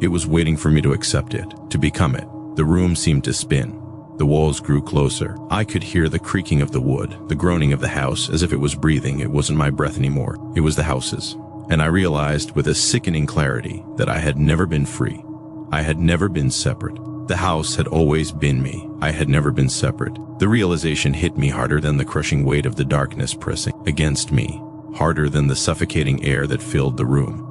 It was waiting for me to accept it, to become it. The room seemed to spin. The walls grew closer. I could hear the creaking of the wood, the groaning of the house, as if it was breathing. It wasn't my breath anymore. It was the house's. And I realized with a sickening clarity that I had never been free. I had never been separate. The house had always been me. I had never been separate. The realization hit me harder than the crushing weight of the darkness pressing against me, harder than the suffocating air that filled the room.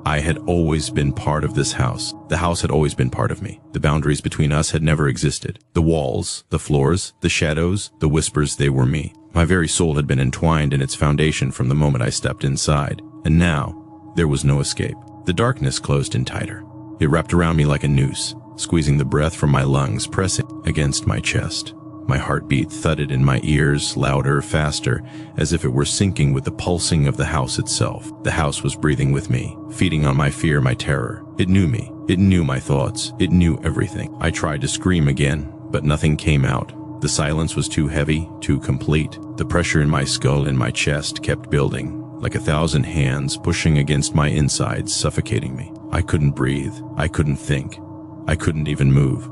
I had always been part of this house. The house had always been part of me. The boundaries between us had never existed. The walls, the floors, the shadows, the whispers, they were me. My very soul had been entwined in its foundation from the moment I stepped inside. And now, there was no escape. The darkness closed in tighter. It wrapped around me like a noose, squeezing the breath from my lungs, pressing against my chest. My heartbeat thudded in my ears, louder, faster, as if it were syncing with the pulsing of the house itself. The house was breathing with me, feeding on my fear, my terror. It knew me. It knew my thoughts. It knew everything. I tried to scream again, but nothing came out. The silence was too heavy, too complete. The pressure in my skull and my chest kept building, like 1,000 hands pushing against my insides, suffocating me. I couldn't breathe. I couldn't think. I couldn't even move.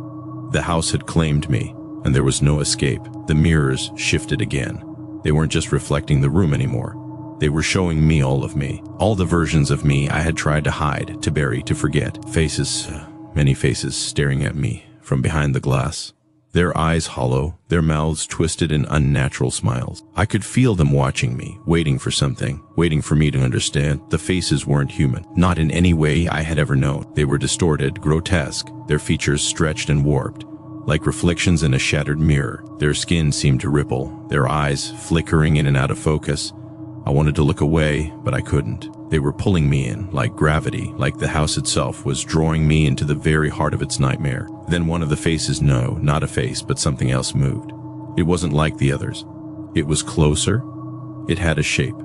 The house had claimed me. And there was no escape. The mirrors shifted again. They weren't just reflecting the room anymore. They were showing me all of me. All the versions of me I had tried to hide, to bury, to forget. Faces, many faces staring at me from behind the glass. Their eyes hollow, their mouths twisted in unnatural smiles. I could feel them watching me, waiting for something, waiting for me to understand. The faces weren't human, not in any way I had ever known. They were distorted, grotesque, their features stretched and warped. Like reflections in a shattered mirror. Their skin seemed to ripple, their eyes flickering in and out of focus. I wanted to look away, but I couldn't. They were pulling me in, like gravity, like the house itself was drawing me into the very heart of its nightmare. Then one of the faces, no, not a face, but something else moved. It wasn't like the others. It was closer. It had a shape.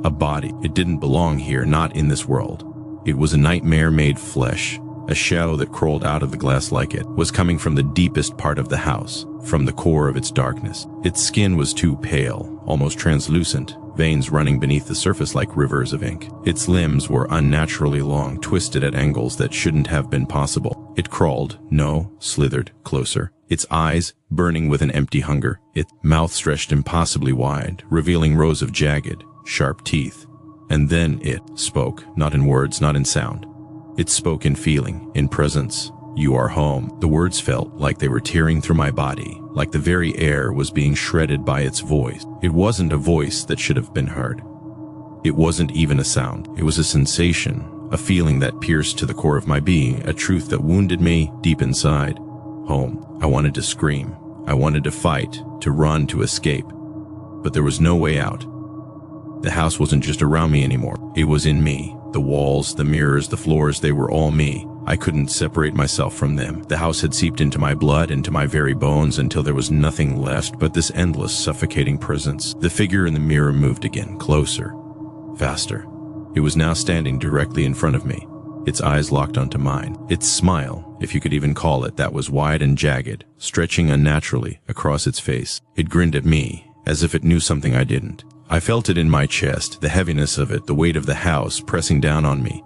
A body. It didn't belong here, not in this world. It was a nightmare made flesh. A shadow that crawled out of the glass like it was coming from the deepest part of the house, from the core of its darkness. Its skin was too pale, almost translucent, veins running beneath the surface like rivers of ink. Its limbs were unnaturally long, twisted at angles that shouldn't have been possible. It crawled, slithered closer, its eyes burning with an empty hunger, its mouth stretched impossibly wide, revealing rows of jagged, sharp teeth. And then it spoke, not in words, not in sound. It spoke in feeling, in presence. "You are home." The words felt like they were tearing through my body, like the very air was being shredded by its voice. It wasn't a voice that should have been heard. It wasn't even a sound. It was a sensation, a feeling that pierced to the core of my being, a truth that wounded me deep inside. Home. I wanted to scream. I wanted to fight, to run, to escape. But there was no way out. The house wasn't just around me anymore. It was in me. The walls, the mirrors, the floors, they were all me. I couldn't separate myself from them. The house had seeped into my blood, into my very bones, until there was nothing left but this endless, suffocating presence. The figure in the mirror moved again, closer, faster. It was now standing directly in front of me, its eyes locked onto mine. Its smile, if you could even call it that, was wide and jagged, stretching unnaturally across its face. It grinned at me, as if it knew something I didn't. I felt it in my chest, the heaviness of it, the weight of the house pressing down on me.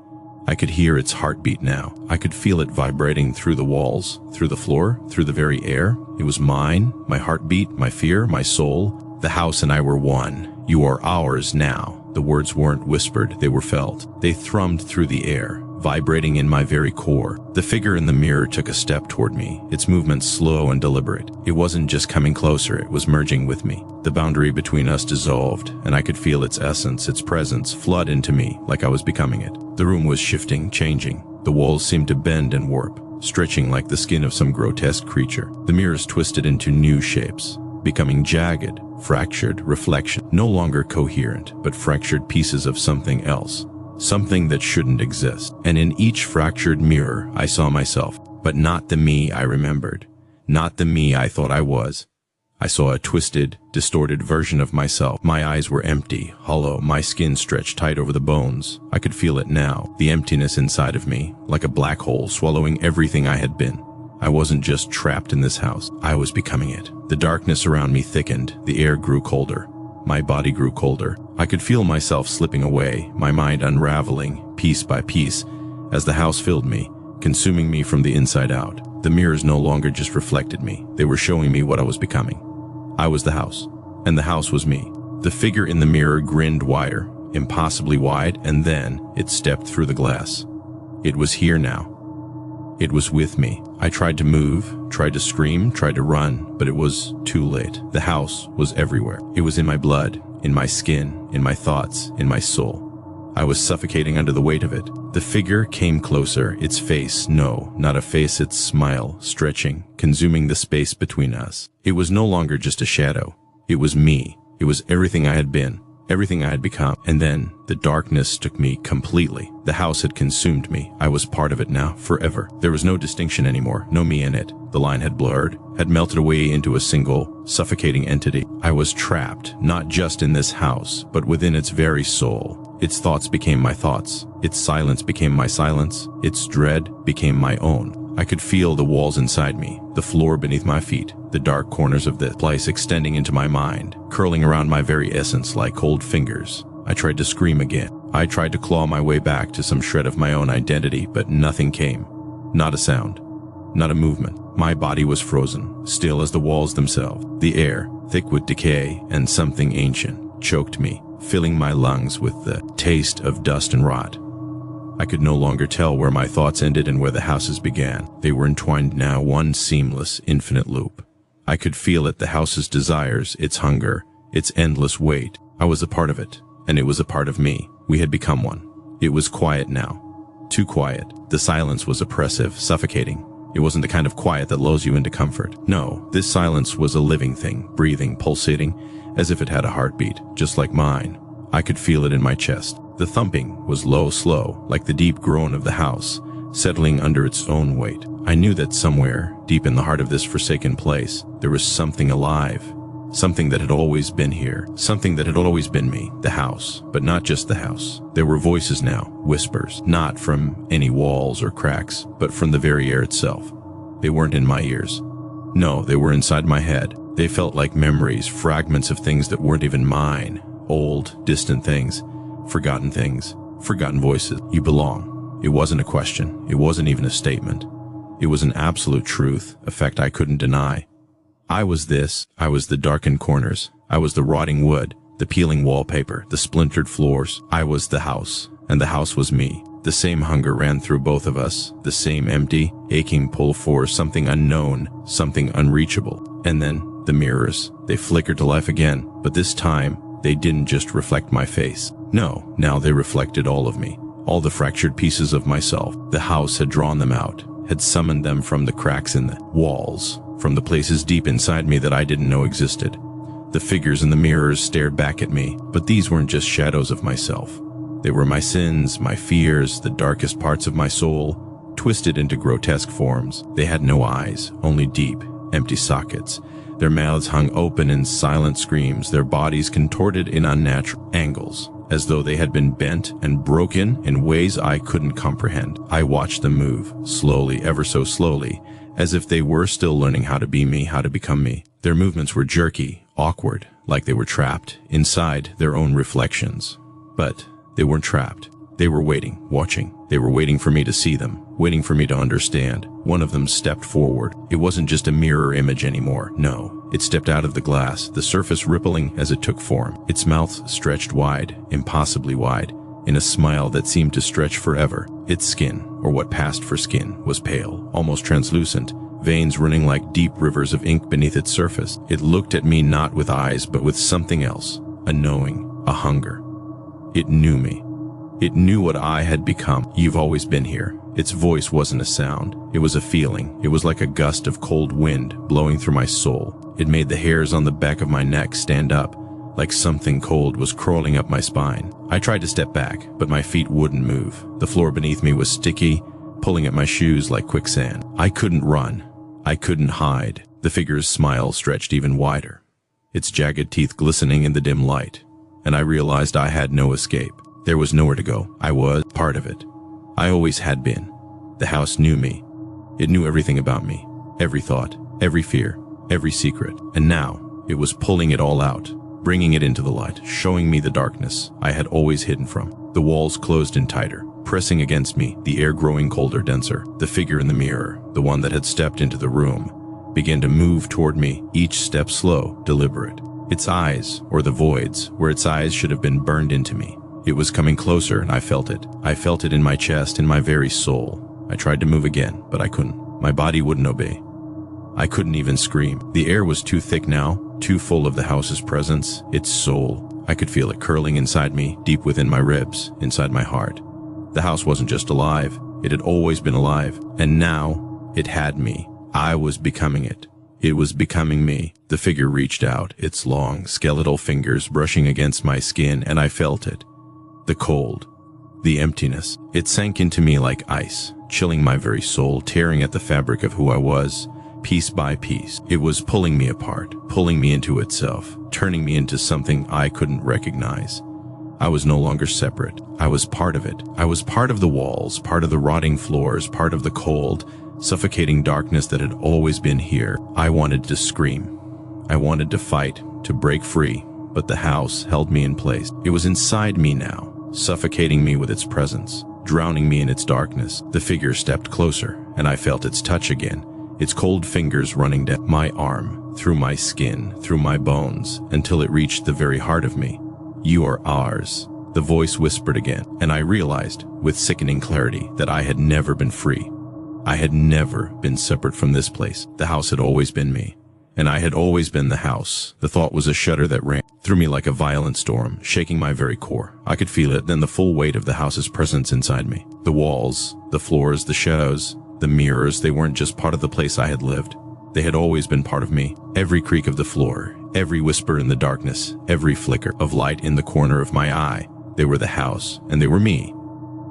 I could hear its heartbeat now. I could feel it vibrating through the walls, through the floor, through the very air. It was mine, my heartbeat, my fear, my soul. The house and I were one. "You are ours now." The words weren't whispered, they were felt. They thrummed through the air, vibrating in my very core. The figure in the mirror took a step toward me, its movement slow and deliberate. It wasn't just coming closer, it was merging with me. The boundary between us dissolved, and I could feel its essence, its presence, flood into me like I was becoming it. The room was shifting, changing. The walls seemed to bend and warp, stretching like the skin of some grotesque creature. The mirrors twisted into new shapes, becoming jagged, fractured reflection, no longer coherent, but fractured pieces of something else. Something that shouldn't exist. And in each fractured mirror, I saw myself, but not the me I remembered, not the me I thought I was. I saw a twisted, distorted version of myself. My eyes were empty, hollow, my skin stretched tight over the bones. I could feel it now, the emptiness inside of me, like a black hole swallowing everything I had been. I wasn't just trapped in this house, I was becoming it. The darkness around me thickened, the air grew colder. My body grew colder. I could feel myself slipping away, my mind unraveling, piece by piece, as the house filled me, consuming me from the inside out. The mirrors no longer just reflected me, they were showing me what I was becoming. I was the house, and the house was me. The figure in the mirror grinned wider, impossibly wide, and then it stepped through the glass. It was here now. It was with me. I tried to move, tried to scream, tried to run, but it was too late. The house was everywhere. It was in my blood, in my skin, in my thoughts, in my soul. I was suffocating under the weight of it. The figure came closer, its face, no, not a face, its smile, stretching, consuming the space between us. It was no longer just a shadow. It was me. It was everything I had been, everything I had become. And then the darkness took me completely. The house had consumed me. I was part of it now, forever. There was no distinction anymore, no me in it. The line had blurred, had melted away into a single, suffocating entity. I was trapped, not just in this house, but within its very soul. Its thoughts became my thoughts. Its silence became my silence. Its dread became my own. I could feel the walls inside me, the floor beneath my feet, the dark corners of this place extending into my mind, curling around my very essence like cold fingers. I tried to scream again. I tried to claw my way back to some shred of my own identity, but nothing came. Not a sound. Not a movement. My body was frozen, still as the walls themselves. The air, thick with decay and something ancient, choked me, filling my lungs with the taste of dust and rot. I could no longer tell where my thoughts ended and where the houses began. They were entwined now, one seamless, infinite loop. I could feel it, the house's desires, its hunger, its endless weight. I was a part of it, and it was a part of me. We had become one. It was quiet now. Too quiet. The silence was oppressive, suffocating. It wasn't the kind of quiet that lulls you into comfort. No, this silence was a living thing, breathing, pulsating, as if it had a heartbeat, just like mine. I could feel it in my chest. The thumping was low, slow, like the deep groan of the house, settling under its own weight. I knew that somewhere, deep in the heart of this forsaken place, there was something alive, Something that had always been here. Something that had always been me. The house. But not just the house. There were voices now. Whispers. Not from any walls or cracks, but from the very air itself. They weren't in my ears. No, they were inside my head. They felt like memories, fragments of things that weren't even mine. Old, distant things. Forgotten things. Forgotten voices. You belong. It wasn't a question. It wasn't even a statement. It was an absolute truth, a fact I couldn't deny. I was this. I was the darkened corners. I was the rotting wood, the peeling wallpaper, the splintered floors. I was the house, and the house was me. The same hunger ran through both of us, the same empty, aching pull for something unknown, something unreachable. And then, the mirrors. They flickered to life again, but this time, they didn't just reflect my face. No, now they reflected all of me. All the fractured pieces of myself. The house had drawn them out, had summoned them from the cracks in the walls, from the places deep inside me that I didn't know existed. The figures in the mirrors stared back at me, but these weren't just shadows of myself. They were my sins, my fears, the darkest parts of my soul, twisted into grotesque forms. They had no eyes, only deep, empty sockets. Their mouths hung open in silent screams, their bodies contorted in unnatural angles, as though they had been bent and broken in ways I couldn't comprehend. I watched them move, slowly, ever so slowly, as if they were still learning how to be me, how to become me. Their movements were jerky, awkward, like they were trapped inside their own reflections. But they weren't trapped. They were waiting, watching. They were waiting for me to see them, waiting for me to understand. One of them stepped forward. It wasn't just a mirror image anymore. No, it stepped out of the glass, the surface rippling as it took form. Its mouth stretched wide, impossibly wide, in a smile that seemed to stretch forever. Its skin, or what passed for skin, was pale, almost translucent, veins running like deep rivers of ink beneath its surface. It looked at me not with eyes, but with something else, a knowing, a hunger. It knew me. It knew what I had become. You've always been here. Its voice wasn't a sound. It was a feeling. It was like a gust of cold wind blowing through my soul. It made the hairs on the back of my neck stand up, like something cold was crawling up my spine. I tried to step back, but my feet wouldn't move. The floor beneath me was sticky, pulling at my shoes like quicksand. I couldn't run. I couldn't hide. The figure's smile stretched even wider, its jagged teeth glistening in the dim light, and I realized I had no escape. There was nowhere to go. I was part of it. I always had been. The house knew me. It knew everything about me, every thought, every fear, every secret. And now, it was pulling it all out, bringing it into the light, showing me the darkness I had always hidden from. The walls closed in tighter, pressing against me, the air growing colder, denser. The figure in the mirror, the one that had stepped into the room, began to move toward me, each step slow, deliberate. Its eyes, or the voids, where its eyes should have been burned into me. It was coming closer, and I felt it. I felt it in my chest, in my very soul. I tried to move again, but I couldn't. My body wouldn't obey. I couldn't even scream. The air was too thick now, too full of the house's presence, its soul. I could feel it curling inside me, deep within my ribs, inside my heart. The house wasn't just alive. It had always been alive. And now, it had me. I was becoming it. It was becoming me. The figure reached out, its long, skeletal fingers brushing against my skin, and I felt it. The cold, the emptiness. It sank into me like ice, chilling my very soul, tearing at the fabric of who I was, piece by piece. It was pulling me apart, pulling me into itself, turning me into something I couldn't recognize. I was no longer separate. I was part of it. I was part of the walls, part of the rotting floors, part of the cold, suffocating darkness that had always been here. I wanted to scream. I wanted to fight, to break free, but the house held me in place. It was inside me now, suffocating me with its presence, drowning me in its darkness. The figure stepped closer, and I felt its touch again, its cold fingers running down my arm, through my skin, through my bones, until it reached the very heart of me. You are ours, the voice whispered again, and I realized, with sickening clarity, that I had never been free. I had never been separate from this place. The house had always been me, and I had always been the house. The thought was a shudder that ran through me like a violent storm, shaking my very core. I could feel it, then the full weight of the house's presence inside me. The walls, the floors, the shadows, the mirrors, they weren't just part of the place I had lived. They had always been part of me. Every creak of the floor, every whisper in the darkness, every flicker of light in the corner of my eye, they were the house, and they were me.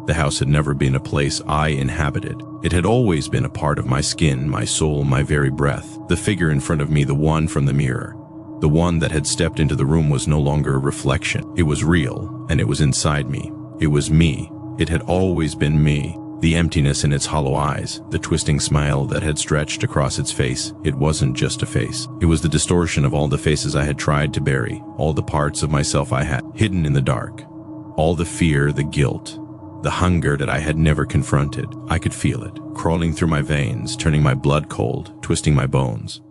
The house had never been a place I inhabited. It had always been a part of my skin, my soul, my very breath. The figure in front of me, the one from the mirror, The one that had stepped into the room was no longer a reflection. It was real, and it was inside me. It was me. It had always been me. The emptiness in its hollow eyes, the twisting smile that had stretched across its face. It wasn't just a face. It was the distortion of all the faces I had tried to bury, all the parts of myself I had hidden in the dark, all the fear, the guilt, the hunger that I had never confronted. I could feel it, crawling through my veins, turning my blood cold, twisting my bones.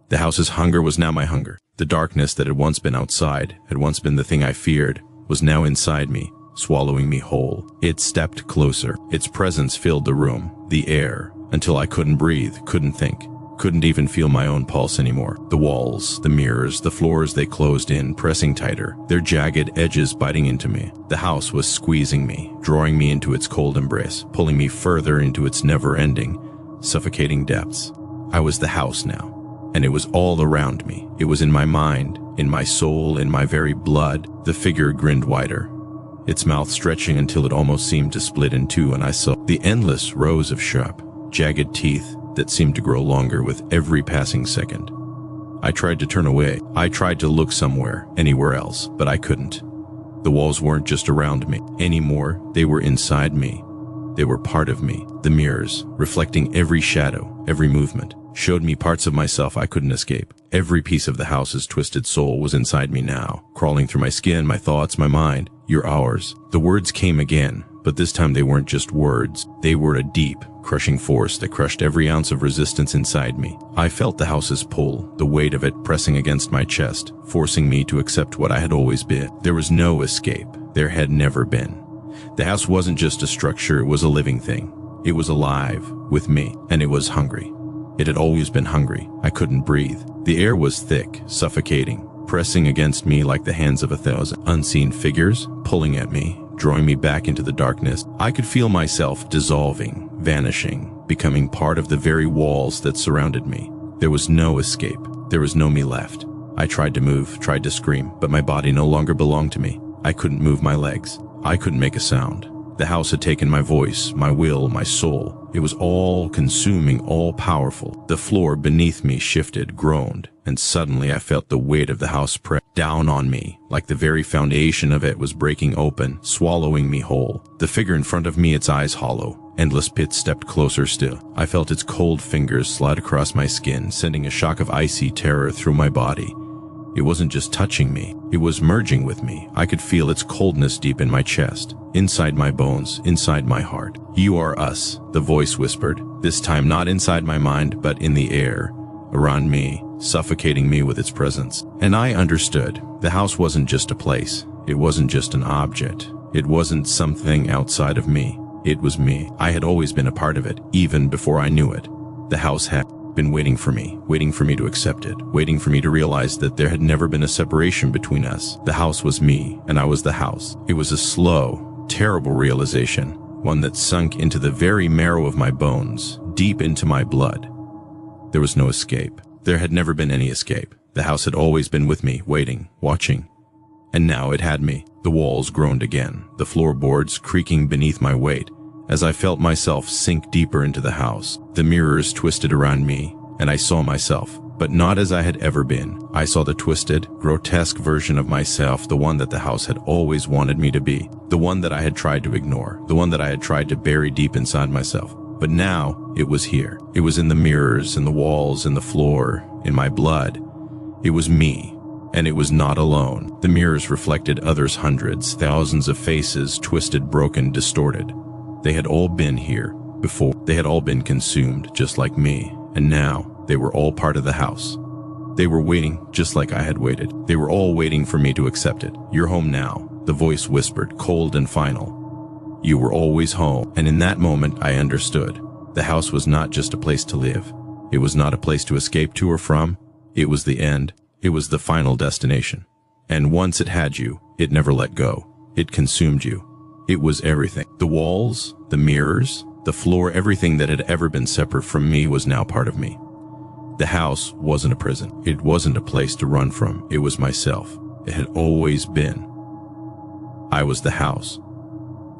The house's hunger was now my hunger. The darkness that had once been outside, had once been the thing I feared, was now inside me, swallowing me whole. It stepped closer. Its presence filled the room, the air, until I couldn't breathe, couldn't think, couldn't even feel my own pulse anymore. The walls, the mirrors, the floors, they closed in, pressing tighter, their jagged edges biting into me. The house was squeezing me, drawing me into its cold embrace, pulling me further into its never-ending, suffocating depths. I was the house now, and it was all around me. It was in my mind, in my soul, in my very blood. The figure grinned wider, its mouth stretching until it almost seemed to split in two, and I saw the endless rows of sharp, jagged teeth that seemed to grow longer with every passing second. I tried to turn away. I tried to look somewhere, anywhere else, but I couldn't. The walls weren't just around me anymore. They were inside me. They were part of me. The mirrors, reflecting every shadow, every movement, showed me parts of myself I couldn't escape. Every piece of the house's twisted soul was inside me now, crawling through my skin, my thoughts, my mind. You're ours. The words came again, but this time they weren't just words. They were a deep, crushing force that crushed every ounce of resistance inside me. I felt the house's pull, the weight of it pressing against my chest, forcing me to accept what I had always been. There was no escape. There had never been. The house wasn't just a structure, it was a living thing. It was alive, with me, and it was hungry. It had always been hungry. I couldn't breathe. The air was thick, suffocating, pressing against me like the hands of 1,000 unseen figures, pulling at me, drawing me back into the darkness. I could feel myself dissolving, vanishing, becoming part of the very walls that surrounded me. There was no escape. There was no me left. I tried to move, tried to scream, but my body no longer belonged to me. I couldn't move my legs. I couldn't make a sound. The house had taken my voice, my will, my soul. It was all-consuming, all-powerful. The floor beneath me shifted, groaned, and suddenly I felt the weight of the house press down on me, like the very foundation of it was breaking open, swallowing me whole. The figure in front of me, its eyes hollow, endless pits, stepped closer still. I felt its cold fingers slide across my skin, sending a shock of icy terror through my body. It wasn't just touching me, it was merging with me. I could feel its coldness deep in my chest, inside my bones, inside my heart. You are us, the voice whispered, this time not inside my mind, but in the air, around me, suffocating me with its presence. And I understood. The house wasn't just a place. It wasn't just an object. It wasn't something outside of me. It was me. I had always been a part of it, even before I knew it. The house had been waiting for me to accept it, waiting for me to realize that there had never been a separation between us. The house was me, and I was the house. It was a slow, terrible realization, one that sunk into the very marrow of my bones, deep into my blood. There was no escape. There had never been any escape. The house had always been with me, waiting, watching. And now it had me. The walls groaned again, the floorboards creaking beneath my weight, as I felt myself sink deeper into the house. The mirrors twisted around me, and I saw myself, but not as I had ever been. I saw the twisted, grotesque version of myself, the one that the house had always wanted me to be, the one that I had tried to ignore, the one that I had tried to bury deep inside myself. But now, it was here. It was in the mirrors, in the walls, in the floor, in my blood. It was me, and it was not alone. The mirrors reflected others, hundreds, thousands of faces, twisted, broken, distorted. They had all been here before. They had all been consumed, just like me, and now they were all part of the house. They were waiting, just like I had waited. They were all waiting for me to accept it. You're home now, the voice whispered, cold and final. You were always home, and in that moment I understood. The house was not just a place to live. It was not a place to escape to or from. It was the end. It was the final destination. And once it had you, it never let go. It consumed you. It was everything. The walls, the mirrors, the floor, everything that had ever been separate from me was now part of me. The house wasn't a prison. It wasn't a place to run from. It was myself. It had always been. I was the house.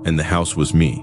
And the house was me.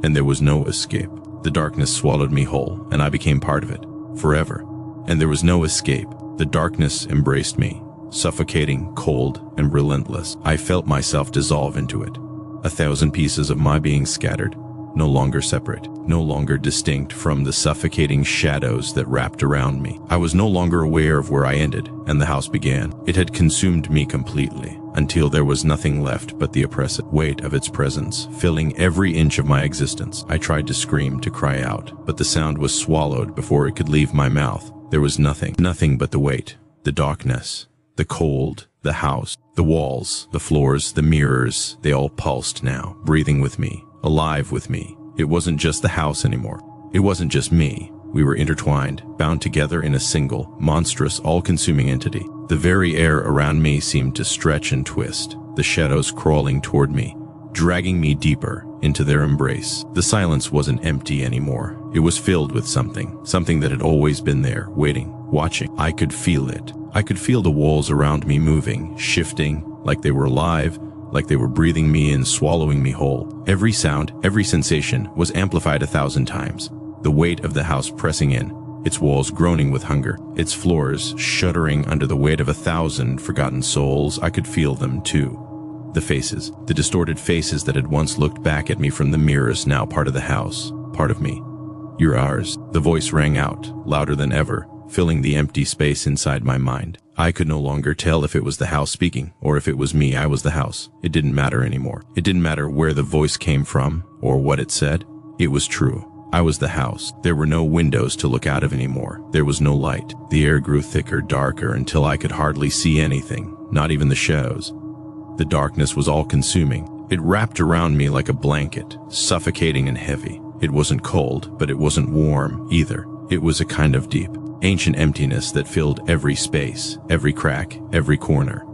And there was no escape. The darkness swallowed me whole, and I became part of it, forever. And there was no escape. The darkness embraced me, suffocating, cold, and relentless. I felt myself dissolve into it. 1,000 pieces of my being scattered, no longer separate, no longer distinct from the suffocating shadows that wrapped around me. I was no longer aware of where I ended and the house began. It had consumed me completely, until there was nothing left but the oppressive weight of its presence, filling every inch of my existence. I tried to scream, to cry out, but the sound was swallowed before it could leave my mouth. There was nothing but the weight, the darkness, the cold, the house, the walls, the floors, the mirrors. They all pulsed now, breathing with me, alive with me. It wasn't just the house anymore. It wasn't just me. We were intertwined, bound together in a single, monstrous, all-consuming entity. The very air around me seemed to stretch and twist, the shadows crawling toward me, dragging me deeper into their embrace. The silence wasn't empty anymore. It was filled with something that had always been there, waiting, watching. I could feel it. I could feel the walls around me moving, shifting, like they were alive, like they were breathing me in, swallowing me whole. Every sound, every sensation was amplified 1,000 times. The weight of the house pressing in, its walls groaning with hunger, its floors shuddering under the weight of 1,000 forgotten souls. I could feel them too. The faces, the distorted faces that had once looked back at me from the mirrors, now part of the house, part of me. "You're ours." The voice rang out, louder than ever, filling the empty space inside my mind. I could no longer tell if it was the house speaking, or if it was me. I was the house. It didn't matter anymore. It didn't matter where the voice came from, or what it said. It was true. I was the house. There were no windows to look out of anymore. There was no light. The air grew thicker, darker, until I could hardly see anything, not even the shadows. The darkness was all-consuming. It wrapped around me like a blanket, suffocating and heavy. It wasn't cold, but it wasn't warm either. It was a kind of deep, ancient emptiness that filled every space, every crack, every corner.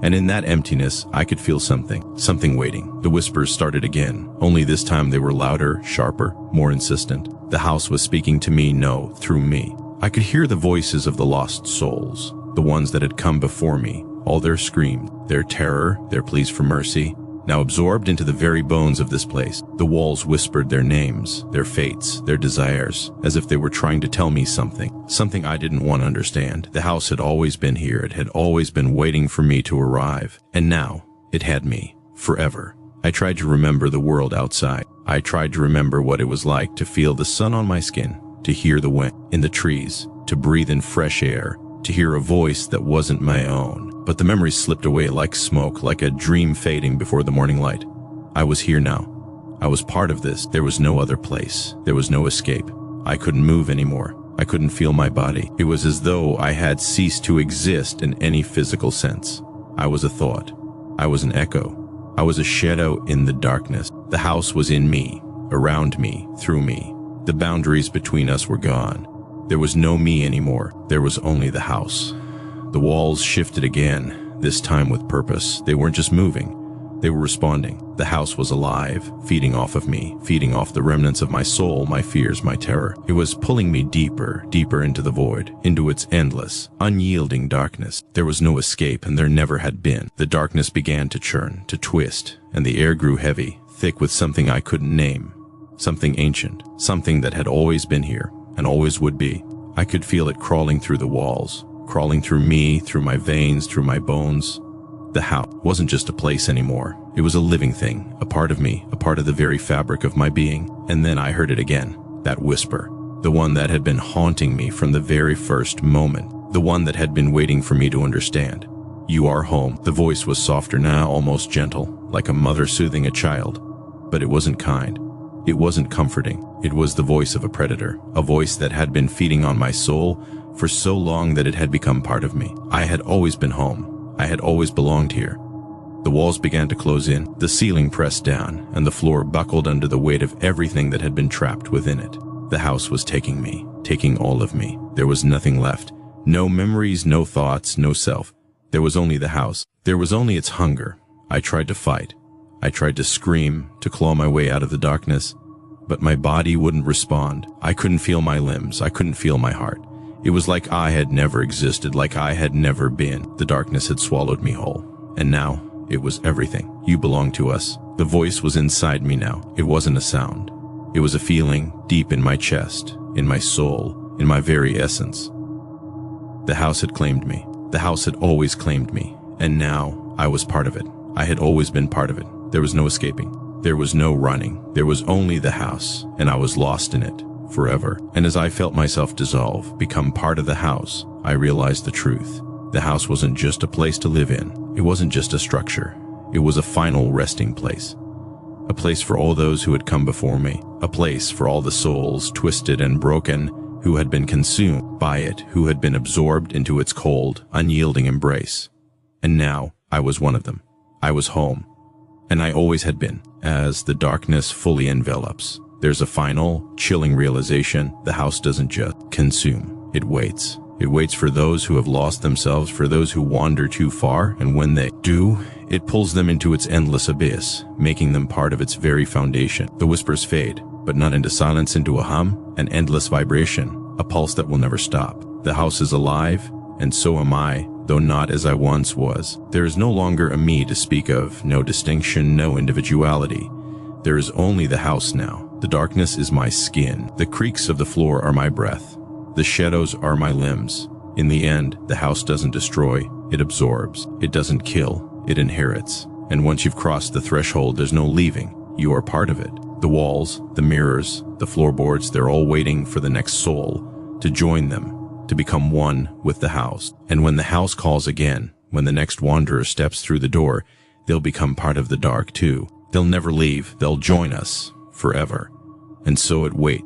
And in that emptiness, I could feel something waiting. The whispers started again, only this time they were louder, sharper, more insistent. The house was speaking to me, no, through me. I could hear the voices of the lost souls, the ones that had come before me, all their screams, their terror, their pleas for mercy, now absorbed into the very bones of this place. The walls whispered their names, their fates, their desires, as if they were trying to tell me something I didn't want to understand. The house had always been here. It had always been waiting for me to arrive. And now, it had me, forever. I tried to remember the world outside. I tried to remember what it was like to feel the sun on my skin, to hear the wind in the trees, to breathe in fresh air, to hear a voice that wasn't my own. But the memories slipped away like smoke, like a dream fading before the morning light. I was here now. I was part of this. There was no other place. There was no escape. I couldn't move anymore. I couldn't feel my body. It was as though I had ceased to exist in any physical sense. I was a thought. I was an echo. I was a shadow in the darkness. The house was in me, around me, through me. The boundaries between us were gone. There was no me anymore. There was only the house. The walls shifted again, this time with purpose. They weren't just moving. They were responding. The house was alive, feeding off of me, feeding off the remnants of my soul, my fears, my terror. It was pulling me deeper, deeper into the void, into its endless, unyielding darkness. There was no escape, and there never had been. The darkness began to churn, to twist, and the air grew heavy, thick with something I couldn't name. Something ancient, something that had always been here, and always would be. I could feel it crawling through the walls, crawling through me, through my veins, through my bones. The house wasn't just a place anymore. It was a living thing, a part of me, a part of the very fabric of my being. And then I heard it again, that whisper, the one that had been haunting me from the very first moment, the one that had been waiting for me to understand. "You are home." The voice was softer now, almost gentle, like a mother soothing a child. But it wasn't kind. It wasn't comforting. It was the voice of a predator, a voice that had been feeding on my soul for so long that it had become part of me. I had always been home. I had always belonged here. The walls began to close in, the ceiling pressed down, and the floor buckled under the weight of everything that had been trapped within it. The house was taking me, taking all of me. There was nothing left. No memories, no thoughts, no self. There was only the house. There was only its hunger. I tried to fight. I tried to scream, to claw my way out of the darkness, but my body wouldn't respond. I couldn't feel my limbs. I couldn't feel my heart. It was like I had never existed, like I had never been. The darkness had swallowed me whole. And now, it was everything. "You belong to us." The voice was inside me now. It wasn't a sound. It was a feeling deep in my chest, in my soul, in my very essence. The house had claimed me. The house had always claimed me. And now I was part of it. I had always been part of it. There was no escaping. There was no running. There was only the house, and I was lost in it forever. And as I felt myself dissolve, become part of the house, I realized the truth. The house wasn't just a place to live in. It wasn't just a structure. It was a final resting place. A place for all those who had come before me. A place for all the souls, twisted and broken, who had been consumed by it, who had been absorbed into its cold, unyielding embrace. And now I was one of them. I was home. And I always had been. As the darkness fully envelops, there's a final, chilling realization: the house doesn't just consume. It waits. It waits for those who have lost themselves, for those who wander too far, and when they do, it pulls them into its endless abyss, making them part of its very foundation. The whispers fade, but not into silence, into a hum, an endless vibration, a pulse that will never stop. The house is alive, and so am I, though not as I once was. There is no longer a me to speak of, no distinction, no individuality. There is only the house now. The darkness is my skin. The creaks of the floor are my breath. The shadows are my limbs. In the end, the house doesn't destroy, it absorbs. It doesn't kill, it inherits. And once you've crossed the threshold, there's no leaving. You are part of it. The walls, the mirrors, the floorboards, they're all waiting for the next soul to join them, to become one with the house. And when the house calls again, when the next wanderer steps through the door, they'll become part of the dark too. They'll never leave. They'll join us forever. And so it waits.